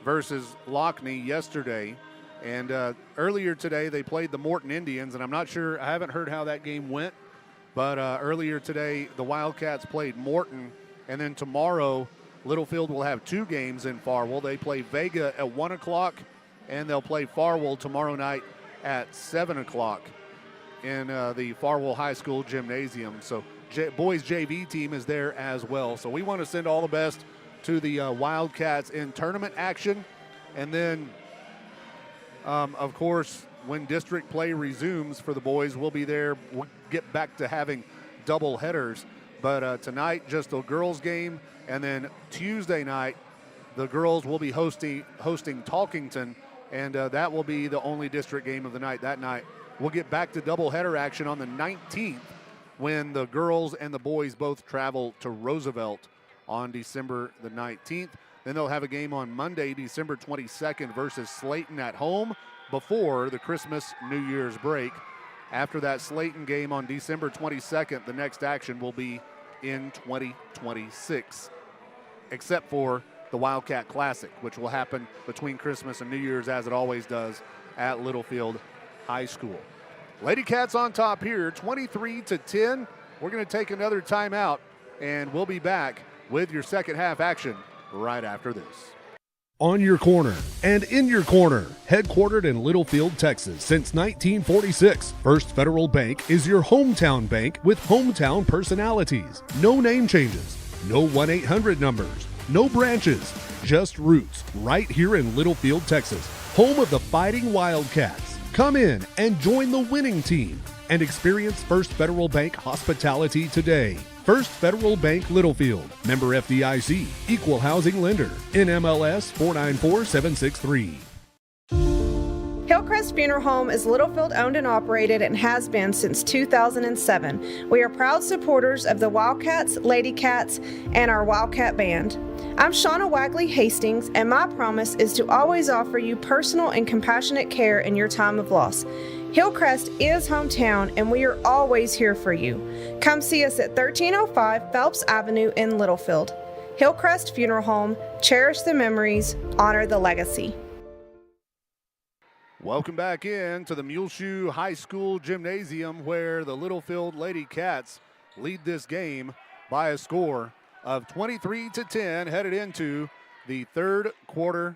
versus Lockney yesterday. And earlier today, they played the Morton Indians, and I'm not sure, I haven't heard how that game went, but earlier today, the Wildcats played Morton, and then tomorrow, Littlefield will have 2 games in Farwell. They play Vega at 1 o'clock, and they'll play Farwell tomorrow night at 7 o'clock in the Farwell High School gymnasium. So boys JV team is there as well. So we want to send all the best to the Wildcats in tournament action. And then, of course, when district play resumes for the boys, we'll be there. We'll get back to having double headers. But tonight, just a girls game. And then Tuesday night, the girls will be hosting Talkington. And that will be the only district game of the night that night. We'll get back to doubleheader action on the 19th when the girls and the boys both travel to Roosevelt on December the 19th. Then they'll have a game on Monday, December 22nd versus Slayton at home before the Christmas New Year's break. After that Slayton game on December 22nd, the next action will be in 2026, except for the Wildcat Classic, which will happen between Christmas and New Year's as it always does at Littlefield High School. Lady Cats on top here, 23-10. We're going to take another timeout, and we'll be back with your second half action right after this. On your corner and in your corner, headquartered in Littlefield, Texas since 1946, First Federal Bank is your hometown bank with hometown personalities. No name changes, no 1-800 numbers, no branches, just roots right here in Littlefield, Texas, home of the Fighting Wildcats. Come in and join the winning team and experience First Federal Bank hospitality today. First Federal Bank Littlefield, member FDIC, equal housing lender, NMLS 494763. Hillcrest Funeral Home is Littlefield owned and operated and has been since 2007. We are proud supporters of the Wildcats, Lady Cats, and our Wildcat Band. I'm Shauna Wagley Hastings, and my promise is to always offer you personal and compassionate care in your time of loss. Hillcrest is hometown, and we are always here for you. Come see us at 1305 Phelps Avenue in Littlefield. Hillcrest Funeral Home, cherish the memories, honor the legacy. Welcome back in to the Muleshoe High School Gymnasium, where the Littlefield Lady Cats lead this game by a score of 23-10, headed into the third quarter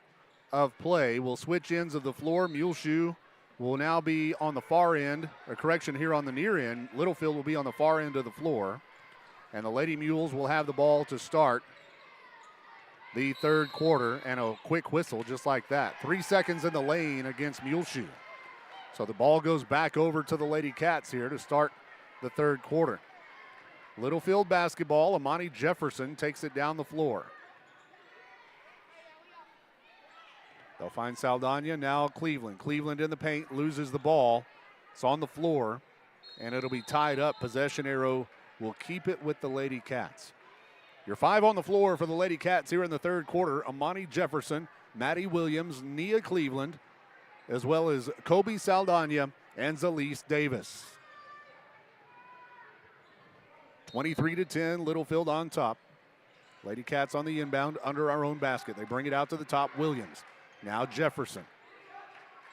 of play. We'll switch ends of the floor. Muleshoe will now be on the far end, a correction here on the near end. Littlefield will be on the far end of the floor, and the Lady Mules will have the ball to start the third quarter, and a quick whistle just like that. 3 seconds in the lane against Muleshoe. So the ball goes back over to the Lady Cats here to start the third quarter. Littlefield basketball, Amani Jefferson takes it down the floor. They'll find Saldana, now Cleveland. Cleveland in the paint, loses the ball. It's on the floor, and it'll be tied up. Possession arrow will keep it with the Lady Cats. Your 5 on the floor for the Lady Cats here in the third quarter. Amani Jefferson, Maddie Williams, Nia Cleveland, as well as Kobe Saldana and Zalise Davis. 23-10, Littlefield on top. Lady Cats on the inbound under our own basket. They bring it out to the top, Williams. Now Jefferson.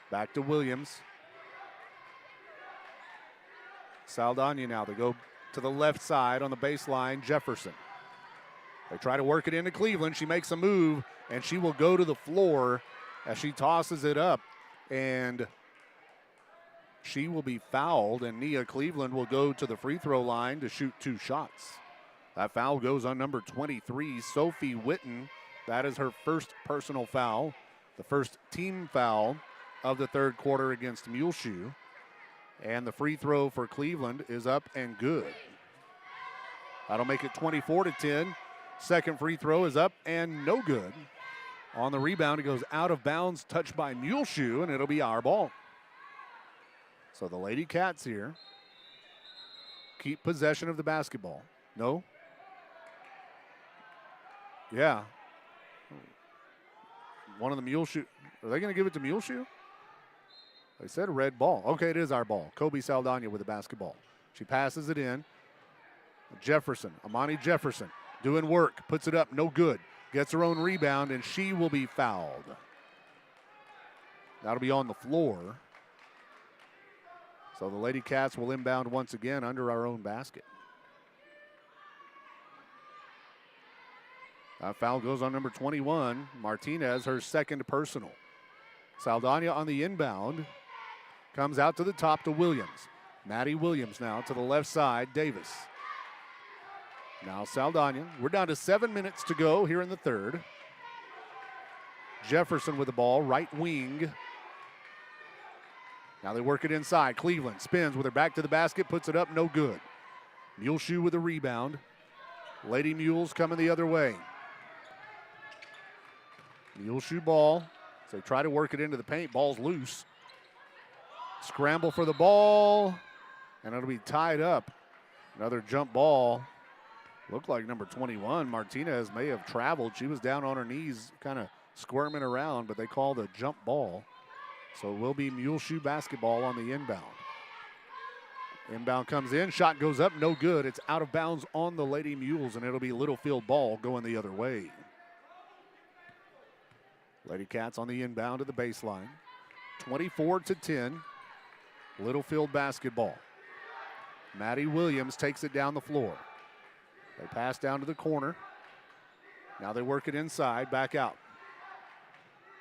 Back to Williams. Saldana now. They go to the left side on the baseline, Jefferson. They try to work it into Cleveland. She makes a move, and she will go to the floor as she tosses it up. And she will be fouled, and Nia Cleveland will go to the free throw line to shoot 2 shots. That foul goes on number 23, Sophie Witten. That is her first personal foul, the first team foul of the third quarter against Muleshoe. And the free throw for Cleveland is up and good. That'll make it 24-10. Second free throw is up and no good. On the rebound, it goes out of bounds, touched by Muleshoe, and it'll be our ball. So the Lady Cats here keep possession of the basketball. No? Yeah. One of the Muleshoe. Are they going to give it to Muleshoe? They said red ball. Okay, it is our ball. Kobe Saldana with the basketball. She passes it in. Jefferson, Amani Jefferson, doing work, puts it up, no good. Gets her own rebound, and she will be fouled. That'll be on the floor. So the Lady Cats will inbound once again under our own basket. That foul goes on number 21, Martinez, her second personal. Saldana on the inbound. Comes out to the top to Williams. Maddie Williams now to the left side, Davis. Now Saldana. We're down to 7 minutes to go here in the third. Jefferson with the ball, right wing. Now they work it inside. Cleveland spins with her back to the basket, puts it up, no good. Muleshoe with the rebound. Lady Mules coming the other way. Muleshoe ball. So they try to work it into the paint. Ball's loose. Scramble for the ball, and it'll be tied up. Another jump ball. Looked like number 21, Martinez, may have traveled. She was down on her knees, kind of squirming around, but they called a jump ball. So it will be Muleshoe basketball on the inbound. Inbound comes in, shot goes up, no good. It's out of bounds on the Lady Mules, and it'll be Littlefield ball going the other way. Lady Cats on the inbound to the baseline. 24-10. Littlefield basketball. Maddie Williams takes it down the floor. They pass down to the corner. Now they work it inside, back out.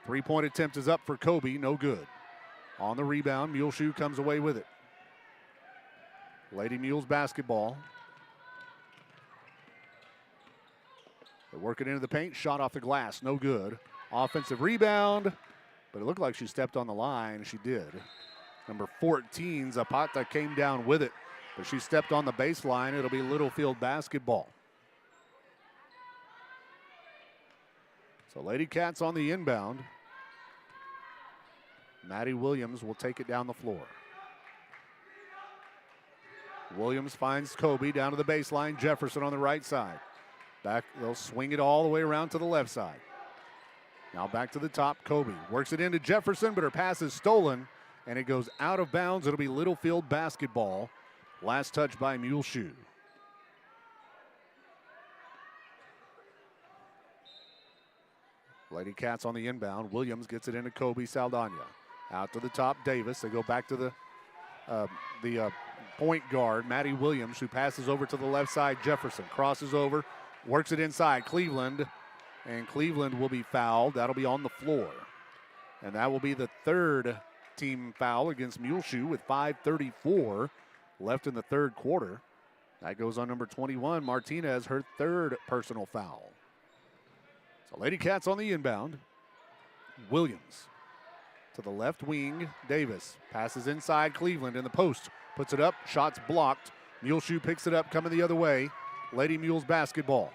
Three-point attempt is up for Kobe, no good. On the rebound, Muleshoe comes away with it. Lady Mules basketball. They work it into the paint, shot off the glass, no good. Offensive rebound, but it looked like she stepped on the line. She did. Number 14, Zapata came down with it, but she stepped on the baseline. It'll be Littlefield basketball. So Lady Cats on the inbound. Maddie Williams will take it down the floor. Williams finds Kobe down to the baseline. Jefferson on the right side. Back, they'll swing it all the way around to the left side. Now back to the top, Kobe works it into Jefferson, but her pass is stolen, and it goes out of bounds. It'll be Littlefield basketball. Last touch by Muleshoe. Lady Cats on the inbound. Williams gets it into Kobe Saldana. Out to the top, Davis. They go back to the point guard, Maddie Williams, who passes over to the left side. Jefferson crosses over, works it inside. Cleveland, and Cleveland will be fouled. That'll be on the floor. And that will be the third team foul against Muleshoe with 5:34 left in the third quarter. That goes on number 21, Martinez, her third personal foul. So Lady Cats on the inbound. Williams to the left wing. Davis passes inside. Cleveland in the post. Puts it up. Shots blocked. Muleshoe picks it up, coming the other way. Lady Mules basketball.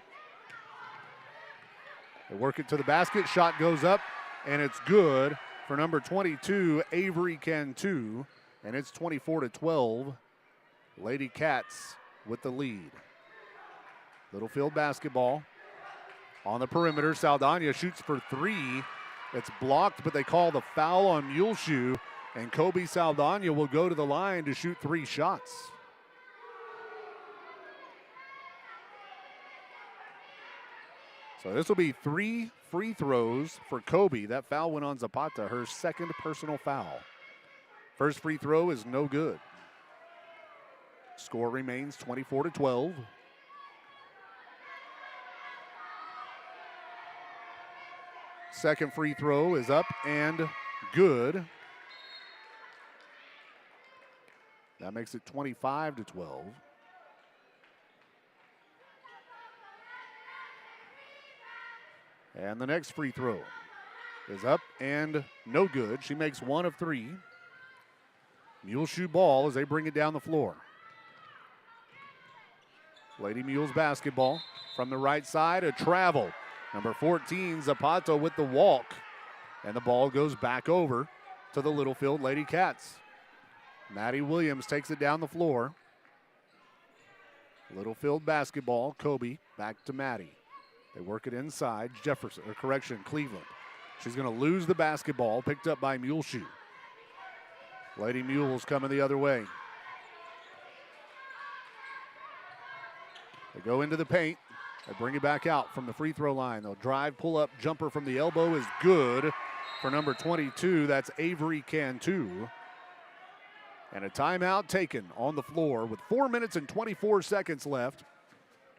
They work it to the basket. Shot goes up, and it's good for number 22, Avery Cantu. And it's 24-12. Lady Cats with the lead. Littlefield basketball. On the perimeter, Saldana shoots for three. It's blocked, but they call the foul on Muleshoe, and Kobe Saldana will go to the line to shoot three shots. So this will be 3 free throws for Kobe. That foul went on Zapata, her second personal foul. First free throw is no good. Score remains 24-12. Second free throw is up and good. That makes it 25-12. And the next free throw is up and no good. She makes 1 of 3. Muleshoe ball as they bring it down the floor. Lady Mules basketball from the right side, a travel. Number 14, Zapata with the walk. And the ball goes back over to the Littlefield Lady Cats. Maddie Williams takes it down the floor. Littlefield basketball, Kobe back to Maddie. They work it inside, Cleveland. She's gonna lose the basketball, picked up by Muleshoe. Lady Mules coming the other way. They go into the paint. They bring it back out from the free throw line. They'll drive, pull up, jumper from the elbow is good for number 22. That's Avery Cantu. And a timeout taken on the floor with 4 minutes and 24 seconds left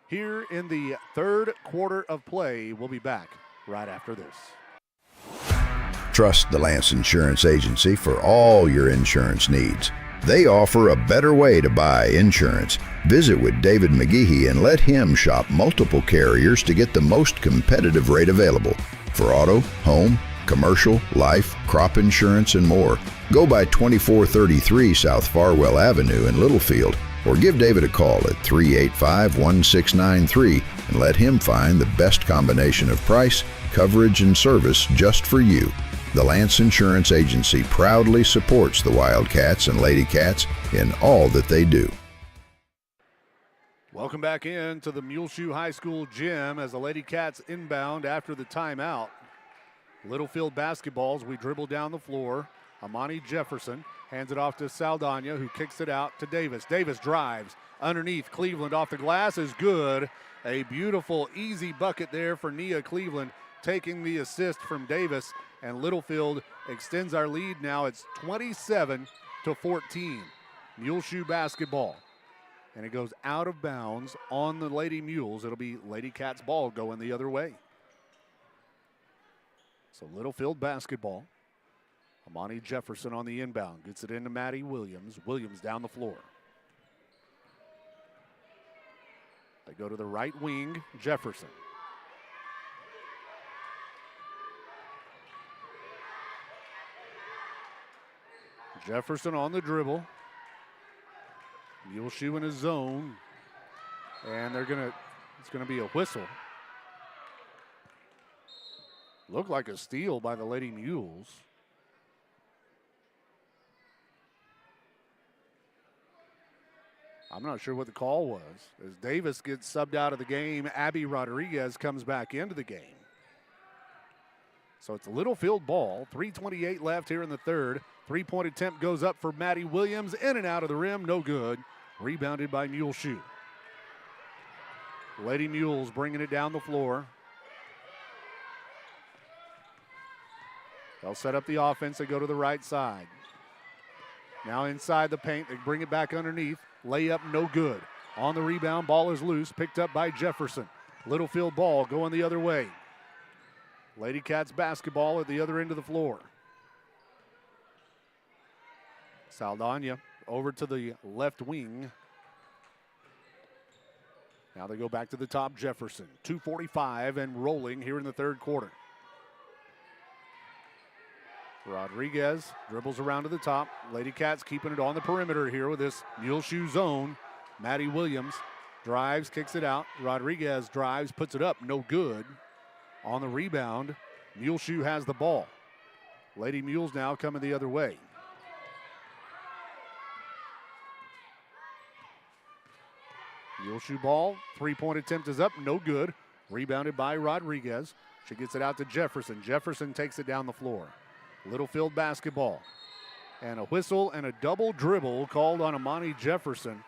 here in the third quarter of play. We'll be back right after this. Trust the Lance Insurance Agency for all your insurance needs. They offer a better way to buy insurance. Visit with David McGehee and let him shop multiple carriers to get the most competitive rate available. For auto, home, commercial, life, crop insurance, and more, go by 2433 South Farwell Avenue in Littlefield or give David a call at 385-1693 and let him find the best combination of price, coverage, and service just for you. The Lance Insurance Agency proudly supports the Wildcats and Lady Cats in all that they do. Welcome back in to the Muleshoe High School gym as the Lady Cats inbound after the timeout. Littlefield basketballs, we dribble down the floor. Amani Jefferson hands it off to Saldana, who kicks it out to Davis. Davis drives underneath. Cleveland off the glass is good. A beautiful, easy bucket there for Nia Cleveland, taking the assist from Davis. And Littlefield extends our lead now. It's 27-14. Muleshoe basketball. And it goes out of bounds on the Lady Mules. It'll be Lady Cats ball going the other way. So Littlefield basketball. Amani Jefferson on the inbound. Gets it into Maddie Williams. Williams down the floor. They go to the right wing. Jefferson. Jefferson on the dribble. Muleshoe in his zone. And it's gonna be a whistle. Looked like a steal by the Lady Mules. I'm not sure what the call was. As Davis gets subbed out of the game, Abby Rodriguez comes back into the game. So it's a Littlefield ball. 3:28 left here in the third. Three-point attempt goes up for Maddie Williams. In and out of the rim, no good. Rebounded by Muleshoe. Lady Mules bringing it down the floor. They'll set up the offense. They go to the right side. Now inside the paint. They bring it back underneath. Layup no good. On the rebound, ball is loose. Picked up by Jefferson. Littlefield ball going the other way. Lady Cats basketball at the other end of the floor. Saldana over to the left wing. Now they go back to the top. Jefferson. 2:45 and rolling here in the third quarter. Rodriguez dribbles around to the top. Lady Cats keeping it on the perimeter here with this Muleshoe zone. Maddie Williams drives, kicks it out. Rodriguez drives, puts it up, no good. On the rebound, Muleshoe has the ball. Lady Mules now coming the other way. Muleshoe ball, three-point attempt is up, no good. Rebounded by Rodriguez. She gets it out to Jefferson. Jefferson takes it down the floor. Littlefield basketball. And a whistle and a double dribble called on Amani Jefferson.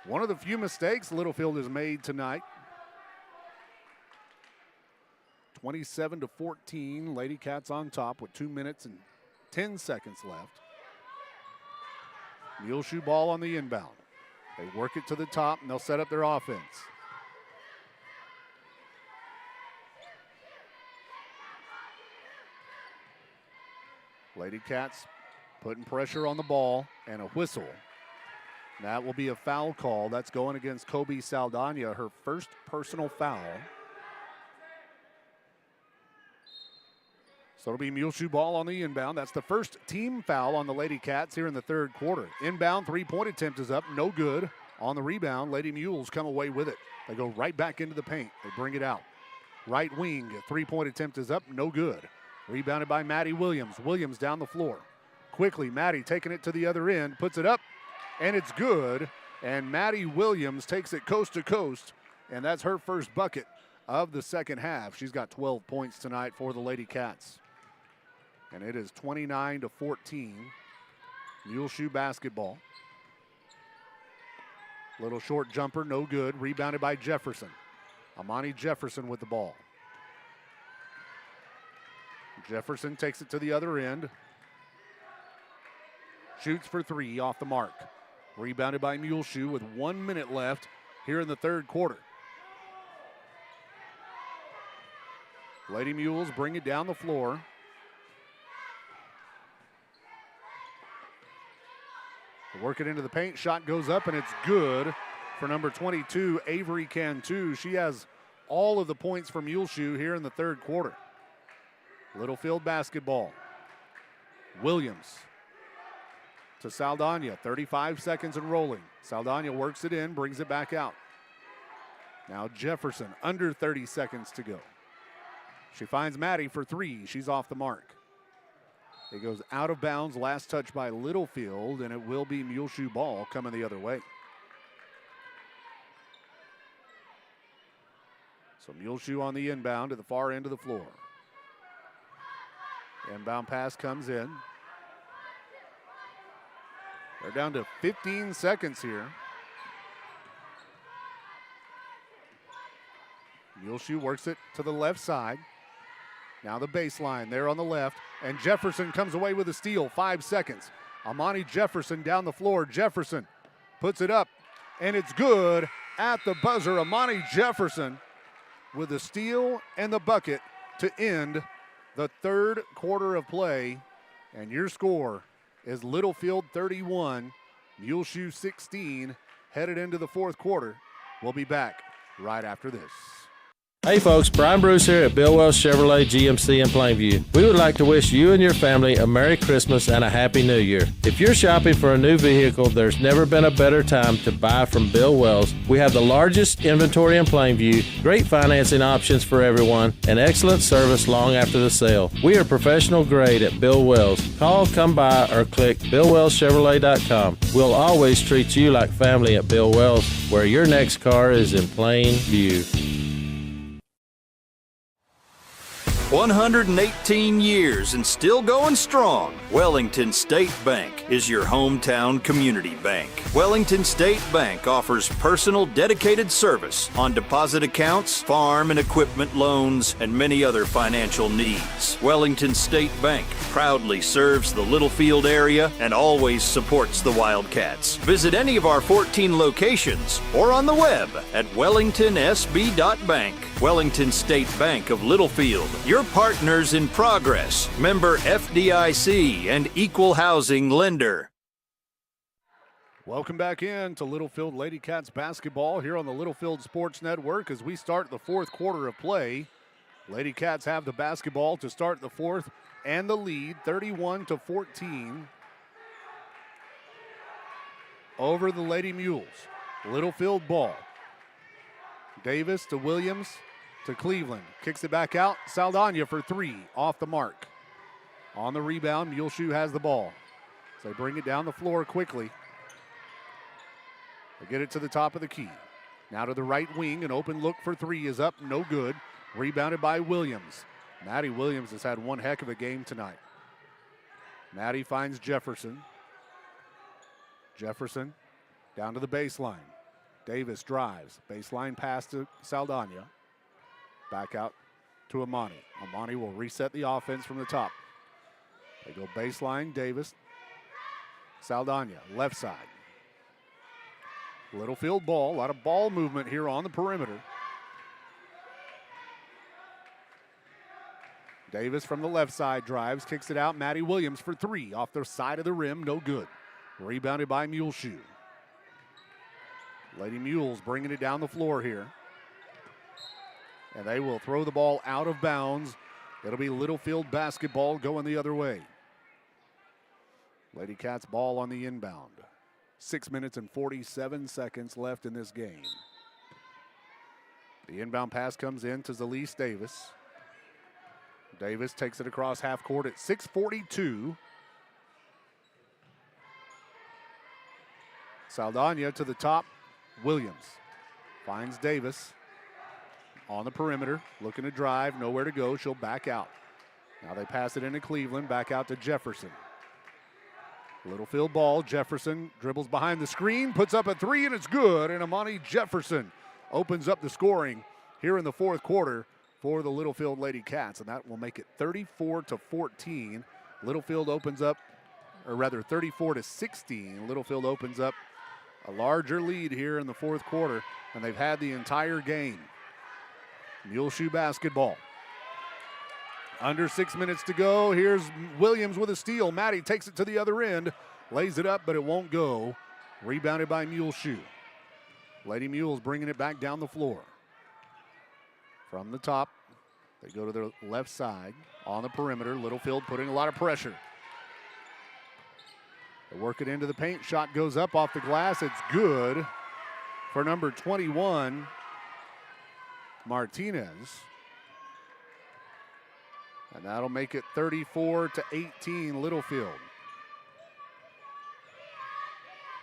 One of the few mistakes Littlefield has made tonight. 27-14, Lady Cats on top with 2 minutes and 10 seconds left. Muleshoe ball on the inbound. They work it to the top and they'll set up their offense. Lady Cats putting pressure on the ball and a whistle. That will be a foul call. That's going against Kobe Saldana, her first personal foul. So it'll be Muleshoe ball on the inbound. That's the first team foul on the Lady Cats here in the third quarter. Inbound three-point attempt is up, no good. On the rebound, Lady Mules come away with it. They go right back into the paint. They bring it out. Right wing, three-point attempt is up, no good. Rebounded by Maddie Williams. Williams down the floor. Quickly, Maddie taking it to the other end, puts it up, and it's good. And Maddie Williams takes it coast to coast, and that's her first bucket of the second half. She's got 12 points tonight for the Lady Cats. And it is 29-14. Muleshoe basketball. Little short jumper, no good. Rebounded by Jefferson. Amani Jefferson with the ball. Jefferson takes it to the other end. Shoots for three off the mark. Rebounded by Muleshoe with 1 minute left here in the third quarter. Lady Mules bring it down the floor. They work it into the paint. Shot goes up and it's good for number 22, Avery Cantu. She has all of the points for Muleshoe here in the third quarter. Littlefield basketball. Williams to Saldana, 35 seconds and rolling. Saldana works it in, brings it back out. Now Jefferson, under 30 seconds to go. She finds Maddie for three. She's off the mark. It goes out of bounds, last touch by Littlefield, and it will be Muleshoe ball coming the other way. So Muleshoe on the inbound to the far end of the floor. Inbound pass comes in. They're down to 15 seconds here. Muleshoe works it to the left side. Now the baseline there on the left. And Jefferson comes away with a steal, 5 seconds. Amani Jefferson down the floor. Jefferson puts it up, and it's good at the buzzer. Amani Jefferson with the steal and the bucket to end the third quarter of play. And your score is Littlefield 31, Muleshoe 16, headed into the fourth quarter. We'll be back right after this. Hey folks, Brian Bruce here at Bill Wells Chevrolet GMC in Plainview. We would like to wish you and your family a Merry Christmas and a Happy New Year. If you're shopping for a new vehicle, there's never been a better time to buy from Bill Wells. We have the largest inventory in Plainview, great financing options for everyone, and excellent service long after the sale. We are professional grade at Bill Wells. Call, come by, or click BillWellsChevrolet.com. We'll always treat you like family at Bill Wells, where your next car is in plain view. 118 years and still going strong. Wellington State Bank is your hometown community bank. Wellington State Bank offers personal dedicated service on deposit accounts, farm and equipment loans, and many other financial needs. Wellington State Bank proudly serves the Littlefield area and always supports the Wildcats. Visit any of our 14 locations or on the web at wellingtonsb.bank. Wellington State Bank of Littlefield, your partners in progress, member FDIC and equal housing lender. Welcome back in to Littlefield Lady Cats basketball here on the Littlefield Sports Network as we start the fourth quarter of play. Lady Cats have the basketball to start the fourth and the lead, 31-14 over the Lady Mules. Littlefield ball. Davis to Williams to Cleveland. Kicks it back out. Saldana for three, off the mark. On the rebound, Muleshoe has the ball. So they bring it down the floor quickly. They get it to the top of the key. Now to the right wing, an open look for three is up, no good. Rebounded by Williams. Maddie Williams has had one heck of a game tonight. Maddie finds Jefferson. Jefferson down to the baseline. Davis drives. Baseline pass to Saldana. Back out to Amani. Amani will reset the offense from the top. They go baseline, Davis. Saldana, left side. Littlefield ball. A lot of ball movement here on the perimeter. Davis from the left side drives, kicks it out. Maddie Williams for three. Off the side of the rim, no good. Rebounded by Muleshoe. Lady Mules bringing it down the floor here. And they will throw the ball out of bounds. It'll be Littlefield basketball going the other way. Lady Cats ball on the inbound. 6 minutes and 47 seconds left in this game. The inbound pass comes in to Zalise Davis. Davis takes it across half court at 6:42. Saldana to the top. Williams finds Davis on the perimeter, looking to drive, nowhere to go. She'll back out. Now they pass it into Cleveland, back out to Jefferson. Littlefield ball. Jefferson dribbles behind the screen, puts up a three, and it's good. And Amani Jefferson opens up the scoring here in the fourth quarter for the Littlefield Lady Cats, and that will make it 34-14. Littlefield opens up, or rather 34-16. Littlefield opens up a larger lead here in the fourth quarter, and they've had the entire game. Muleshoe basketball. Under 6 minutes to go. Here's Williams with a steal. Maddie takes it to the other end, lays it up, but it won't go. Rebounded by Muleshoe. Lady Mules bringing it back down the floor. From the top, they go to their left side on the perimeter. Littlefield putting a lot of pressure. They work it into the paint. Shot goes up off the glass. It's good for number 21, Martinez. And that'll make it 34-18 Littlefield.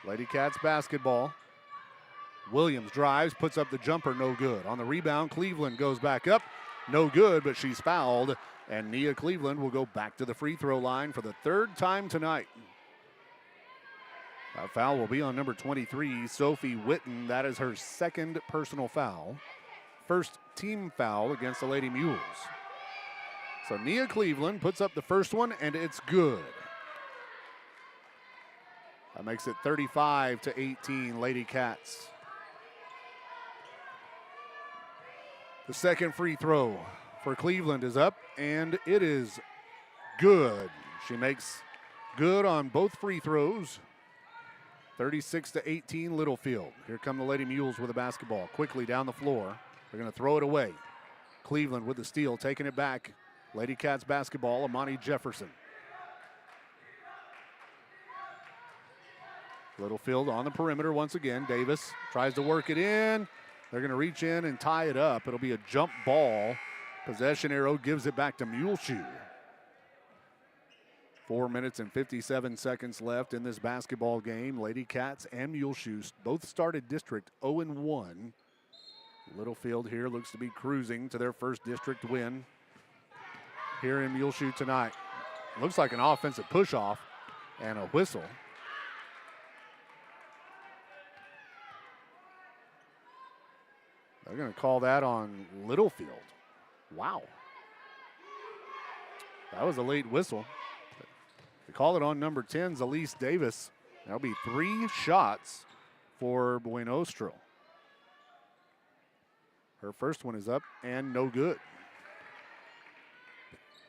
Lady Cats basketball. Williams drives, puts up the jumper, no good. On the rebound, Cleveland goes back up, no good, but she's fouled. And Nia Cleveland will go back to the free throw line for the third time tonight. That foul will be on number 23, Sophie Witten. That is her second personal foul. First team foul against the Lady Mules. So Nia Cleveland puts up the first one, and it's good. That makes it 35-18 Lady Cats. The second free throw for Cleveland is up, and it is good. She makes good on both free throws. 36-18 Littlefield. Here come the Lady Mules with the basketball. Quickly down the floor. They're going to throw it away. Cleveland with the steal, taking it back. Lady Cats basketball, Amani Jefferson. Littlefield on the perimeter once again. Davis tries to work it in. They're going to reach in and tie it up. It'll be a jump ball. Possession arrow gives it back to Muleshoe. 4 minutes and 57 seconds left in this basketball game. Lady Cats and Muleshoe both started district 0-1. Littlefield here looks to be cruising to their first district win here in Muleshoe tonight. Looks like an offensive push-off and a whistle. They're going to call that on Littlefield. Wow. That was a late whistle. They call it on number 10, Elise Davis. That'll be 3 shots for Buenostro. Her first one is up and no good.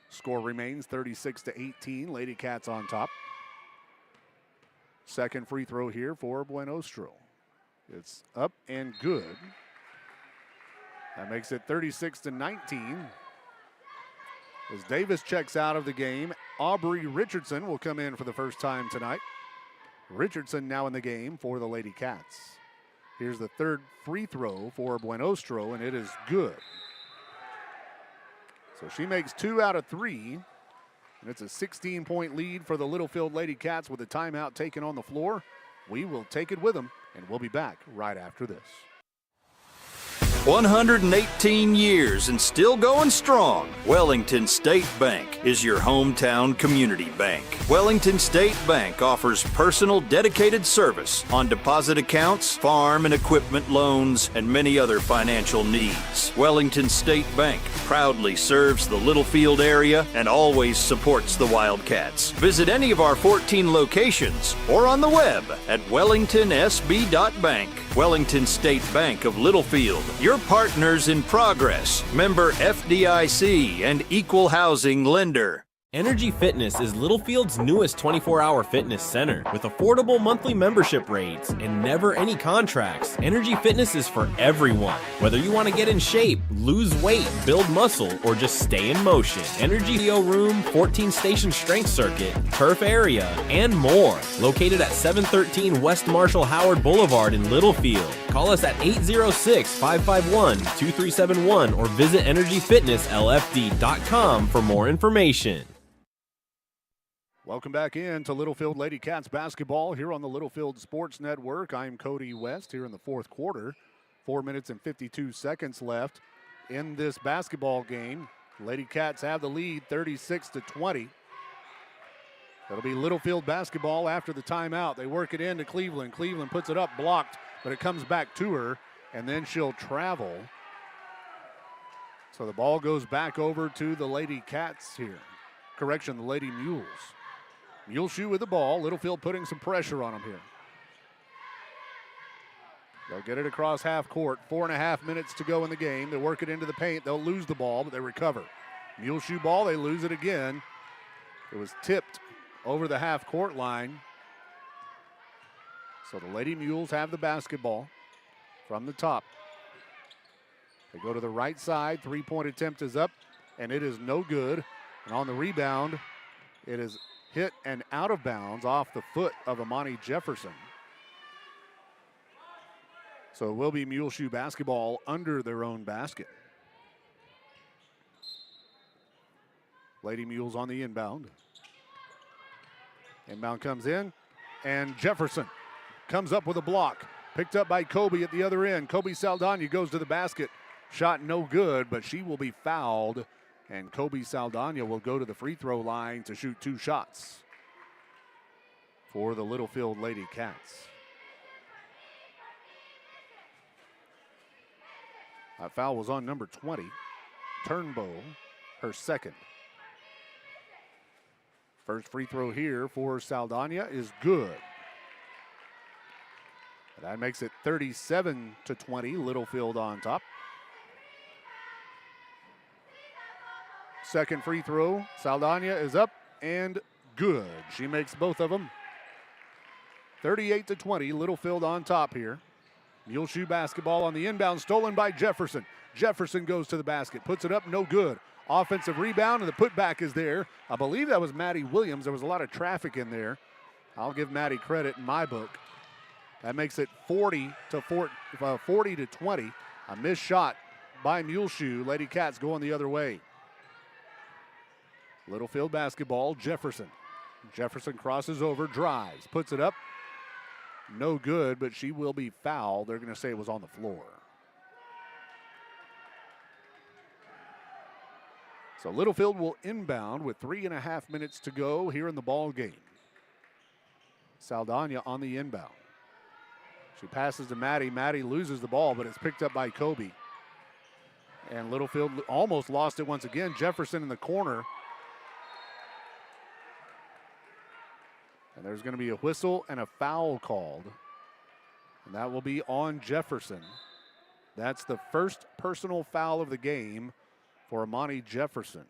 Score remains 36-18. Lady Cats on top. Second free throw here for Buenostro. It's up and good. That makes it 36-19. As Davis checks out of the game, Aubrey Richardson will come in for the first time tonight. Richardson now in the game for the Lady Cats. Here's the third free throw for Buenostro, and it is good. So she makes 2 out of 3, and it's a 16-point lead for the Littlefield Lady Cats with a timeout taken on the floor. We will take it with them, and we'll be back right after this. 118 years and still going strong. Wellington State Bank is your hometown community bank. Wellington State Bank offers personal dedicated service on deposit accounts, farm and equipment loans, and many other financial needs. Wellington State Bank proudly serves the Littlefield area and always supports the Wildcats. Visit any of our 14 locations or on the web at wellingtonsb.bank. Wellington State Bank of Littlefield, your partners in progress. Member FDIC and equal housing lender. Energy Fitness is Littlefield's newest 24-hour fitness center. With affordable monthly membership rates and never any contracts, Energy Fitness is for everyone. Whether you want to get in shape, lose weight, build muscle, or just stay in motion. Energy Video Room, 14-station strength circuit, turf area, and more. Located at 713 West Marshall Howard Boulevard in Littlefield. Call us at 806-551-2371 or visit energyfitnesslfd.com for more information. Welcome back in to Littlefield Lady Cats basketball here on the Littlefield Sports Network. I'm Cody West here in the fourth quarter. 4 minutes and 52 seconds left in this basketball game. Lady Cats have the lead 36-20. It'll be Littlefield basketball after the timeout. They work it into Cleveland. Cleveland puts it up, blocked, but it comes back to her, and then she'll travel. So the ball goes back over to the Lady Cats here. Correction, the Lady Mules. Muleshoe with the ball. Littlefield putting some pressure on them here. They'll get it across half court. 4.5 minutes to go in the game. They work it into the paint. They'll lose the ball, but they recover. Muleshoe ball, they lose it again. It was tipped over the half court line. So the Lady Mules have the basketball from the top. They go to the right side. Three-point attempt is up, and it is no good. And on the rebound, it is hit and out of bounds off the foot of Amani Jefferson. So it will be Muleshoe basketball under their own basket. Lady Mules on the inbound. Inbound comes in, and Jefferson comes up with a block. Picked up by Kobe at the other end. Kobe Saldana goes to the basket. Shot no good, but she will be fouled, and Kobe Saldana will go to the free throw line to shoot 2 shots for the Littlefield Lady Cats. That foul was on number 20, Turnbow, her second. First free throw here for Saldana is good. That makes it 37-20, Littlefield on top. Second free throw, Saldana is up and good. She makes both of them. 38-20, Littlefield on top here. Muleshoe basketball on the inbound, stolen by Jefferson. Jefferson goes to the basket, puts it up, no good. Offensive rebound, and the putback is there. I believe that was Maddie Williams. There was a lot of traffic in there. I'll give Maddie credit in my book. That makes it 40-20. A missed shot by Muleshoe. Lady Cats going the other way. Littlefield basketball, Jefferson. Jefferson crosses over, drives, puts it up. No good, but she will be fouled. They're going to say it was on the floor. So Littlefield will inbound with 3.5 minutes to go here in the ball game. Saldana on the inbound. She passes to Maddie. Maddie loses the ball, but it's picked up by Kobe. And Littlefield almost lost it once again. Jefferson in the corner. And there's going to be a whistle and a foul called. And that will be on Jefferson. That's the first personal foul of the game for Amani Jefferson.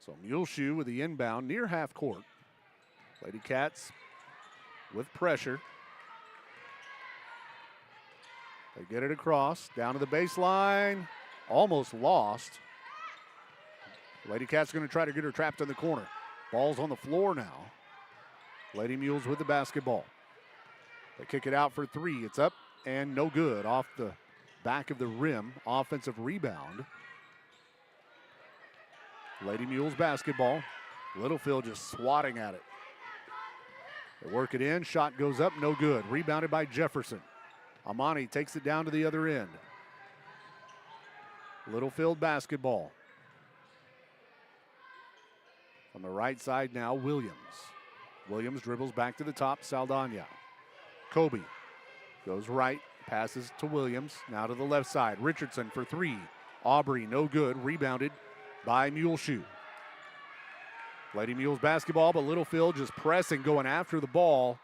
So Muleshoe with the inbound near half court. Lady Cats with pressure. They get it across, down to the baseline. Almost lost. Lady Cats going to try to get her trapped in the corner. Ball's on the floor now. Lady Mules with the basketball. They kick it out for 3. It's up and no good. Off the back of the rim. Offensive rebound. Lady Mules basketball. Littlefield just swatting at it. They work it in. Shot goes up. No good. Rebounded by Jefferson. Amani takes it down to the other end. Littlefield basketball. On the right side now, Williams. Williams dribbles back to the top, Saldana. Kobe goes right, passes to Williams. Now to the left side, Richardson for 3. Aubrey, no good, rebounded by Muleshoe. Lady Mules basketball, but Littlefield just pressing, going after the ball.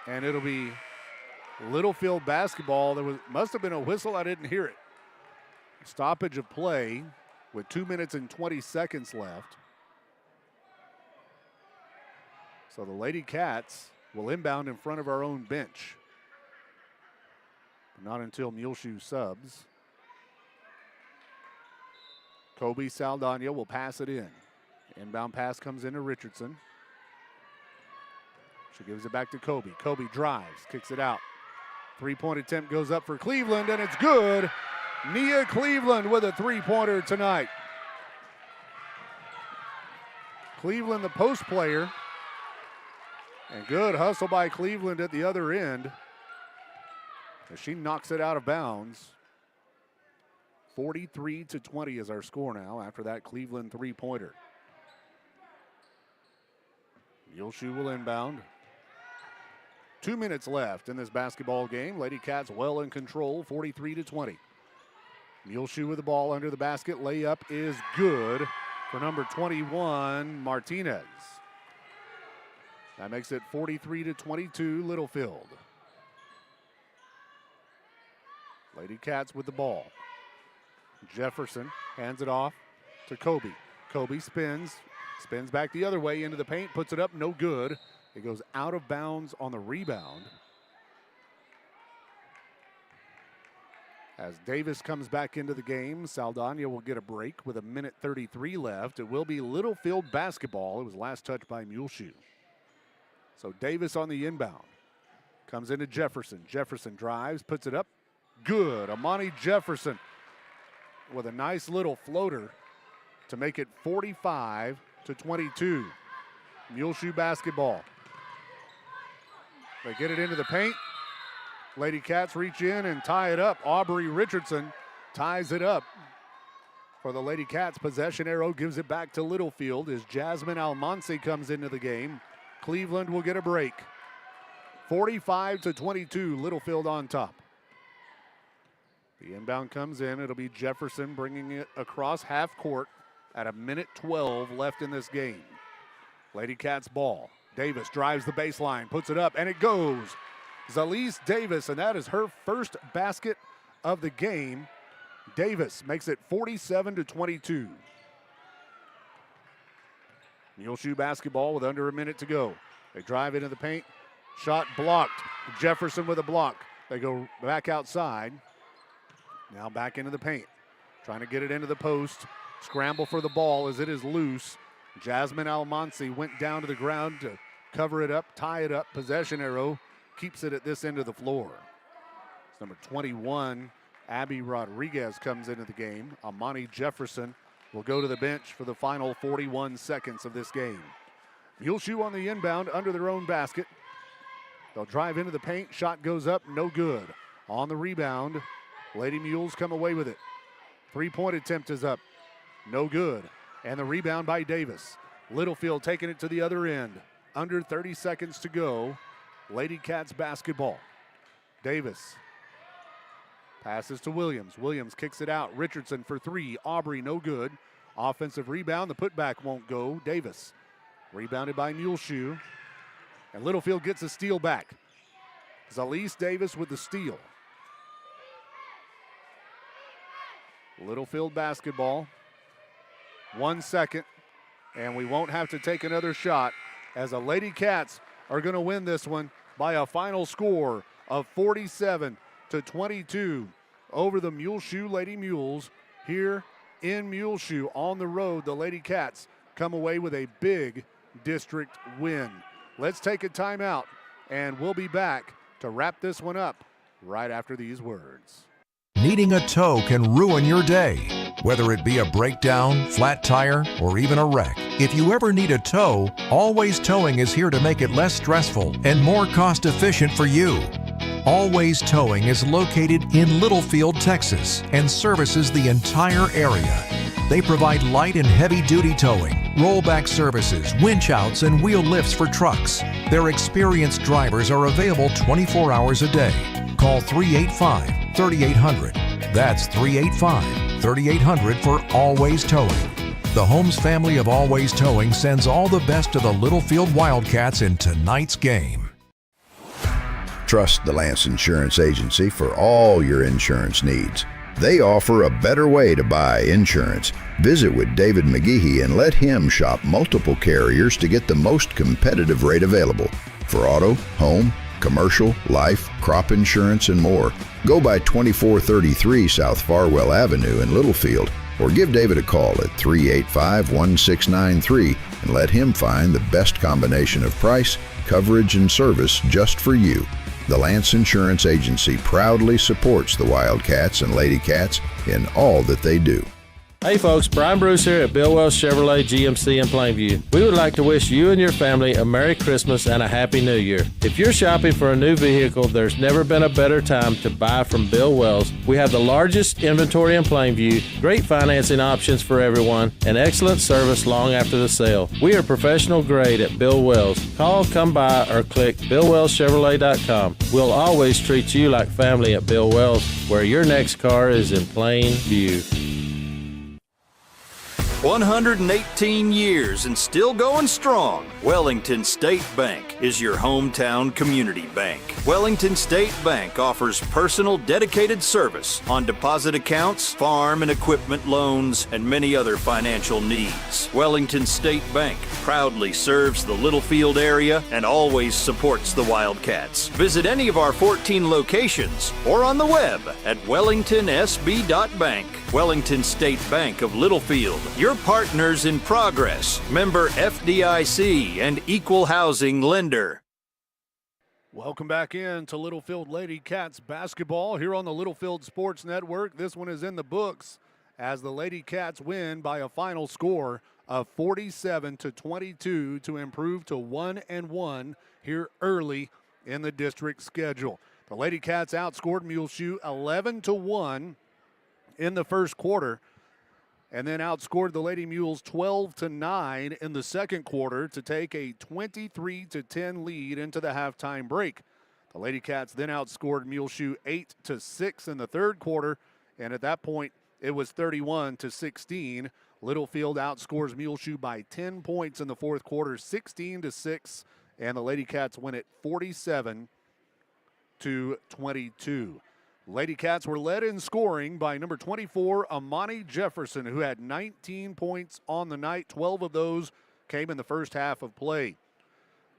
And it'll be Littlefield basketball. Must have been a whistle, I didn't hear it. Stoppage of play with 2 minutes and 20 seconds left. So the Lady Cats will inbound in front of our own bench. Not until Muleshoe subs. Kobe Saldana will pass it in. Inbound pass comes into Richardson. She gives it back to Kobe. Kobe drives, kicks it out. 3-point attempt goes up for Cleveland, and it's good. Nia Cleveland with a 3-pointer tonight. Cleveland, the post player. And good hustle by Cleveland at the other end as she knocks it out of bounds. 43-20 is our score now after that Cleveland three-pointer. Muleshoe will inbound. 2 minutes left in this basketball game. Lady Cats well in control, 43-20. Muleshoe with the ball under the basket. Layup is good for number 21, Martinez. That makes it 43-22, Littlefield. Lady Cats with the ball. Jefferson hands it off to Kobe. Kobe spins back the other way into the paint, puts it up, no good. It goes out of bounds on the rebound. As Davis comes back into the game, Saldana will get a break with 1:33 left. It will be Littlefield basketball. It was last touched by Muleshoe. So Davis on the inbound. Comes into Jefferson. Jefferson drives, puts it up. Good. Amani Jefferson with a nice little floater to make it 45-22. Muleshoe basketball. They get it into the paint. Lady Cats reach in and tie it up. Aubrey Richardson ties it up for the Lady Cats. Possession arrow gives it back to Littlefield as Jasmine Almansi comes into the game. Cleveland will get a break. 45-22, Littlefield on top. The inbound comes in. It'll be Jefferson bringing it across half court at 1:12 left in this game. Lady Cats ball. Davis drives the baseline, puts it up, and it goes. Zalise Davis, and that is her first basket of the game. Davis makes it 47-22. Muleshoe basketball with under a minute to go. They drive into the paint. Shot blocked. Jefferson with a block. They go back outside. Now back into the paint. Trying to get it into the post. Scramble for the ball as it is loose. Jasmine Almansi went down to the ground to cover it up, tie it up. Possession arrow keeps it at this end of the floor. It's number 21, Abby Rodriguez comes into the game. Amani Jefferson will go to the bench for the final 41 seconds of this game. Muleshoe on the inbound under their own basket. They'll drive into the paint. Shot goes up, no good. On the rebound, Lady Mules come away with it. Three-point attempt is up, no good. And the rebound by Davis. Littlefield taking it to the other end. Under 30 seconds to go. Lady Cats basketball. Davis passes to Williams. Williams kicks it out. Richardson for three. Aubrey no good. Offensive rebound. The putback won't go. Davis rebounded by Muleshoe. And Littlefield gets a steal back. Zalise Davis with the steal. Littlefield basketball. 1 second. And we won't have to take another shot as the Lady Cats are going to win this one by a final score of 47-22 over the Muleshoe Lady Mules here in Muleshoe. On the road, the Lady Cats come away with a big district win. Let's take a timeout, and we'll be back to wrap this one up right after these words. Needing a tow can ruin your day, whether it be a breakdown, flat tire, or even a wreck. If you ever need a tow, Always Towing is here to make it less stressful and more cost-efficient for you. Always Towing is located in Littlefield, Texas, and services the entire area. They provide light and heavy-duty towing, rollback services, winch outs, and wheel lifts for trucks. Their experienced drivers are available 24 hours a day. Call 385-3800. That's 385-3800 for Always Towing. The Holmes family of Always Towing sends all the best to the Littlefield Wildcats in tonight's game. Trust the Lance Insurance Agency for all your insurance needs. They offer a better way to buy insurance. Visit with David McGehee and let him shop multiple carriers to get the most competitive rate available. For auto, home, commercial, life, crop insurance, and more, go by 2433 South Farwell Avenue in Littlefield, or give David a call at 385-1693 and let him find the best combination of price, coverage, and service just for you. The Lance Insurance Agency proudly supports the Wildcats and Lady Cats in all that they do. Hey folks, Brian Bruce here at Bill Wells Chevrolet GMC in Plainview. We would like to wish you and your family a Merry Christmas and a Happy New Year. If you're shopping for a new vehicle, there's never been a better time to buy from Bill Wells. We have the largest inventory in Plainview, great financing options for everyone, and excellent service long after the sale. We are professional grade at Bill Wells. Call, come by, or click BillWellsChevrolet.com. We'll always treat you like family at Bill Wells, where your next car is in plain view. 118 years and still going strong. Wellington State Bank is your hometown community bank. Wellington State Bank offers personal, dedicated service on deposit accounts, farm and equipment loans, and many other financial needs. Wellington State Bank proudly serves the Littlefield area and always supports the Wildcats. Visit any of our 14 locations or on the web at wellingtonsb.bank. Wellington State Bank of Littlefield, your partners in progress. Member FDIC and equal housing lender. Welcome back in to Littlefield Lady Cats basketball here on the Littlefield Sports Network. This one is in the books as the Lady Cats win by a final score of 47-22 to improve to 1-1 here early in the district schedule. The Lady Cats outscored Muleshoe 11-1 in the first quarter, and then outscored the Lady Mules 12-9 in the second quarter to take a 23-10 lead into the halftime break. The Lady Cats then outscored Muleshoe 8-6 in the third quarter, and at that point it was 31-16. Littlefield outscores Muleshoe by 10 points in the fourth quarter, 16-6, and the Lady Cats win it 47-22. Lady Cats were led in scoring by number 24, Amani Jefferson, who had 19 points on the night. 12 of those came in the first half of play.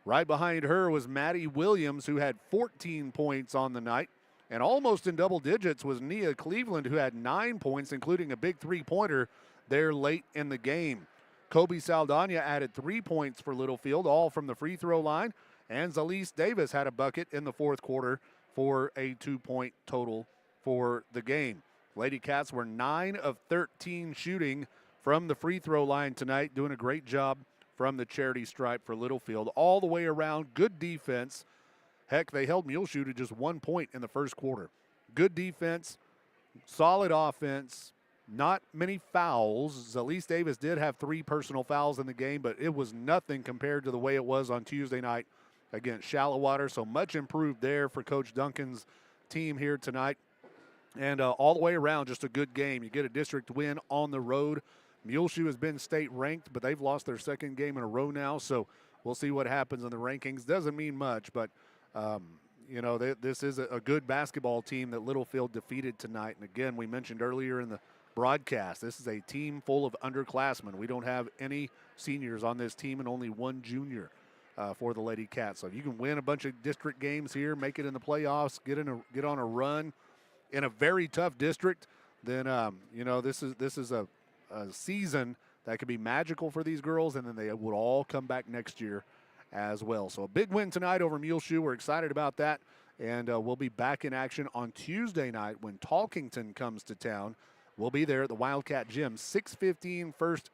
Right behind her was Maddie Williams, who had 14 points on the night. And almost in double digits was Nia Cleveland, who had 9 points, including a big three-pointer there late in the game. Kobe Saldana added 3 points for Littlefield, all from the free throw line. And Zalise Davis had a bucket in the fourth quarter for a 2-point total for the game. Lady Cats were 9 of 13 shooting from the free throw line tonight, doing a great job from the charity stripe for Littlefield. All the way around, good defense. Heck, they held Muleshoe to just 1 point in the first quarter. Good defense, solid offense, not many fouls. Zalise Davis did have 3 personal fouls in the game, but it was nothing compared to the way it was on Tuesday night against Shallowater, so much improved there for Coach Duncan's team here tonight. And all the way around, just a good game. You get a district win on the road. Muleshoe has been state ranked, but they've lost their second game in a row now, so we'll see what happens in the rankings. Doesn't mean much, but, this is a good basketball team that Littlefield defeated tonight. And again, we mentioned earlier in the broadcast, this is a team full of underclassmen. We don't have any seniors on this team and only one junior for the Lady Cats. So if you can win a bunch of district games here, make it in the playoffs, get on a run in a very tough district, then this is a season that could be magical for these girls, and then they would all come back next year as well. So a big win tonight over Muleshoe. We're excited about that, and we'll be back in action on Tuesday night when Talkington comes to town. We'll be there at the Wildcat Gym, 6:15 first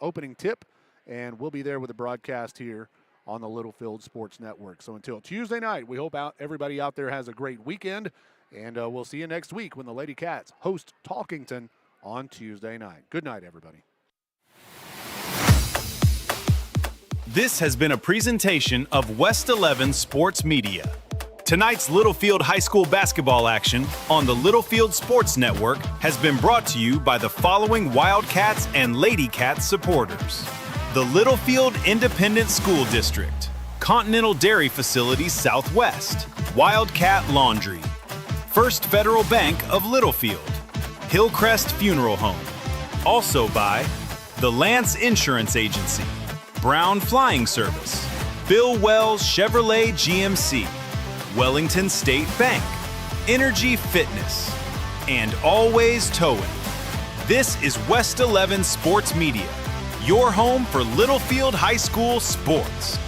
opening tip, and we'll be there with the broadcast here on the Littlefield Sports Network. So until Tuesday night, we hope everybody out there has a great weekend, and we'll see you next week when the Lady Cats host Talkington on Tuesday night. Good night, everybody. This has been a presentation of West 11 Sports Media. Tonight's Littlefield High School basketball action on the Littlefield Sports Network has been brought to you by the following Wildcats and Lady Cats supporters: the Littlefield Independent School District, Continental Dairy Facilities Southwest, Wildcat Laundry, First Federal Bank of Littlefield, Hillcrest Funeral Home. Also by the Lance Insurance Agency, Brown Flying Service, Bill Wells Chevrolet GMC, Wellington State Bank, Energy Fitness, and Always Towing. This is West 11 Sports Media, your home for Littlefield High School sports.